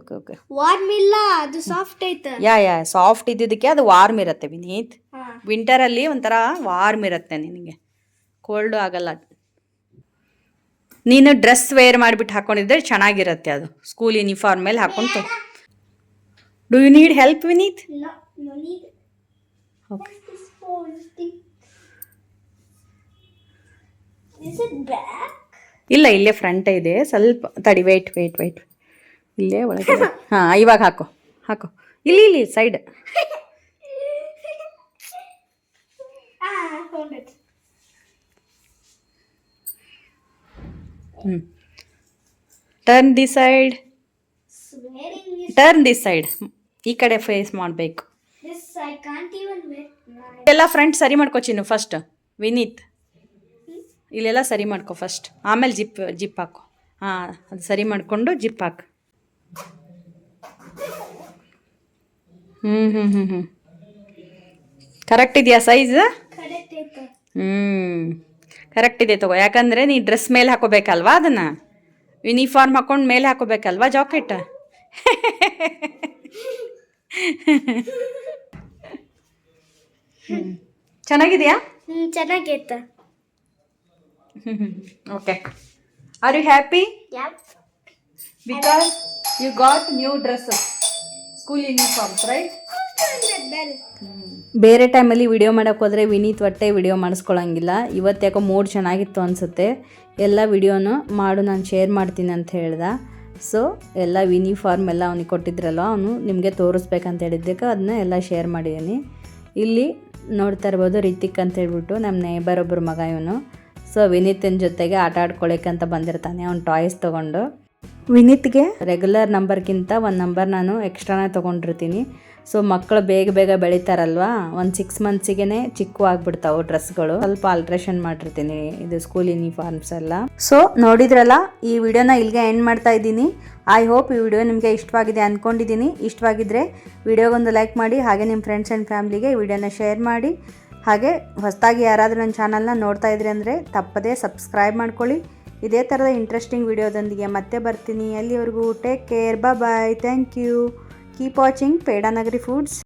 ವಾರ್ಮ್ ಇಲ್ಲ, ಅದು ಸಾಫ್ಟ್ ಐತೆ. ಯಾ ಸಾಫ್ಟ್ ಇದ್ದಿದ್ದಕ್ಕೆ ಅದು ವಾರ್ಮ್ ಇರುತ್ತೆ ವಿನೀತ್. ವಿಂಟರಲ್ಲಿ ಒಂಥರ ವಾರ್ಮ್ ಇರುತ್ತೆ ನಿನಗೆ, ಕೋಲ್ಡು ಆಗಲ್ಲ. ನೀನು ಡ್ರೆಸ್ ವೇರ್ ಮಾಡಿಬಿಟ್ಟು ಹಾಕೊಂಡಿದ್ರೆ ಚೆನ್ನಾಗಿರುತ್ತೆ ಅದು, ಸ್ಕೂಲ್ ಯೂನಿಫಾರ್ಮ್ ಮೇಲೆ ಹಾಕೊಂಡು. Do you need help Vineet? No need. Okay. This whole thing. Is it back? ಇಲ್ಲ ಇಲ್ಲೇ ಫ್ರಂಟ್ ಇದೆ ಸ್ವಲ್ಪ. ತಡಿ ವೆಯ್ಟ್ ಇಲ್ಲೇ ಒಳಗೆ. ಹಾಂ ಇವಾಗ ಹಾಕು ಇಲ್ಲಿ side. I found it. Turn the side, Swearing is turn the side. ಈ ಕಡೆ ಫೇಸ್ ಮಾಡಬೇಕು. this. I can't even wear. ಎಲ್ಲ ಫ್ರಂಟ್ ಸರಿ ಮಾಡ್ಕೊ ಚಿನ್ನು ಫಸ್ಟ್. ವಿನೀತ್, ಇಲ್ಲೆಲ್ಲ ಸರಿ ಮಾಡ್ಕೊ ಫಸ್ಟ್, ಆಮೇಲೆ ಜಿಪ್ ಹಾಕು. ಹಾಂ, ಅದು ಸರಿ ಮಾಡಿಕೊಂಡು ಜಿಪ್ ಹಾಕು. ಹ್ಞೂ ಕರೆಕ್ಟ್ ಇದೆಯಾ ಸೈಜ್? Correct ಆಯ್ತಾ? ಕರೆಕ್ಟ್ ಇದೆ ತಗೋ. ಯಾಕಂದರೆ ನೀ ಡ್ರೆಸ್ ಮೇಲೆ ಹಾಕೋಬೇಕಲ್ವಾ, ಅದನ್ನು ಯೂನಿಫಾರ್ಮ್ ಹಾಕೊಂಡು ಮೇಲೆ ಹಾಕೋಬೇಕಲ್ವಾ ಜಾಕೆಟ್. ಚೆನ್ನಾಗಿದೆಯಾ? ಚೆನ್ನಾಗೈತಾ? Okay. Are you happy? Yep. Because you got new dresses, school uniforms, right? Bell. ಬೇರೆ ಟೈಮಲ್ಲಿ ವಿಡಿಯೋ ಮಾಡೋಕ್ಕೆ ಹೋದರೆ ವಿನೀತ್ ಒಟ್ಟೆ ವಿಡಿಯೋ ಮಾಡಿಸ್ಕೊಳಂಗಿಲ್ಲ. ಇವತ್ತು ಯಾಕೋ ಮೂಡ್ ಚೆನ್ನಾಗಿತ್ತು ಅನಿಸುತ್ತೆ. ಎಲ್ಲ ವಿಡಿಯೋನು ಮಾಡು, ನಾನು ಶೇರ್ ಮಾಡ್ತೀನಿ ಅಂತ ಹೇಳ್ದೆ. ಸೊ ಎಲ್ಲ ಯೂನಿಫಾರ್ಮ್ ಎಲ್ಲ ಅವನಿಗೆ ಕೊಟ್ಟಿದ್ರಲ್ಲ, ಅವನು ನಿಮಗೆ ತೋರಿಸ್ಬೇಕಂತ ಹೇಳಿದ್ದಕ್ಕೆ ಅದನ್ನ ಎಲ್ಲ ಶೇರ್ ಮಾಡಿದ್ದೀನಿ. ಇಲ್ಲಿ ನೋಡ್ತಾ ಇರ್ಬೋದು ರಿತಿಕ್ ಅಂತ ಹೇಳ್ಬಿಟ್ಟು ನಮ್ಮ ನೇಬರ್ ಒಬ್ಬರು ಮಗ ಇವನು. ಸೊ ವಿನೀತನ ಜೊತೆಗೆ ಆಟ ಆಡ್ಕೊಳ್ಳೋಕ್ಕಂತ ಬಂದಿರ್ತಾನೆ ಅವ್ನು ಟಾಯ್ಸ್ ತೊಗೊಂಡು. ವಿನೀತ್ಗೆ ರೆಗ್ಯುಲರ್ ನಂಬರ್ಗಿಂತ ಒಂದು ನಂಬರ್ ನಾನು ಎಕ್ಸ್ಟ್ರಾನೇ ತೊಗೊಂಡಿರ್ತೀನಿ. ಸೊ ಮಕ್ಕಳು ಬೇಗ ಬೇಗ ಬೆಳೀತಾರಲ್ವ, ಒಂದು 6 ಮಂತ್ಸಿಗೆ ಚಿಕ್ಕ ಆಗಿಬಿಡ್ತಾವೆ ಡ್ರೆಸ್ಗಳು. ಸ್ವಲ್ಪ ಆಲ್ಟ್ರೇಷನ್ ಮಾಡಿರ್ತೀನಿ ಇದು ಸ್ಕೂಲ್ ಯೂನಿಫಾರ್ಮ್ಸ್ ಎಲ್ಲ. ಸೊ ನೋಡಿದ್ರಲ್ಲ, ಈ ವಿಡಿಯೋನ ಇಲ್ಲಿಗೆ ಎಂಡ್ ಮಾಡ್ತಾ ಇದ್ದೀನಿ. ಐ ಹೋಪ್ ಈ ವಿಡಿಯೋ ನಿಮಗೆ ಇಷ್ಟವಾಗಿದೆ ಅಂದ್ಕೊಂಡಿದ್ದೀನಿ. ಇಷ್ಟವಾಗಿದ್ದರೆ ವಿಡಿಯೋಗೊಂದು ಲೈಕ್ ಮಾಡಿ, ಹಾಗೆ ನಿಮ್ಮ ಫ್ರೆಂಡ್ಸ್ ಆ್ಯಂಡ್ ಫ್ಯಾಮ್ಲಿಗೆ ಈ ವಿಡಿಯೋನ ಶೇರ್ ಮಾಡಿ. ಹಾಗೆ ಹೊಸದಾಗಿ ಯಾರಾದರೂ ನನ್ನ ಚಾನಲ್ನ ನೋಡ್ತಾ ಇದ್ರಿ ಅಂದರೆ ತಪ್ಪದೇ ಸಬ್ಸ್ಕ್ರೈಬ್ ಮಾಡ್ಕೊಳ್ಳಿ. ಇದೇ ಥರದ ಇಂಟ್ರೆಸ್ಟಿಂಗ್ ವಿಡಿಯೋದೊಂದಿಗೆ ಮತ್ತೆ ಬರ್ತೀನಿ. ಅಲ್ಲಿವರೆಗೂ take care, bye, thank you. Keep watching Pedanagari foods.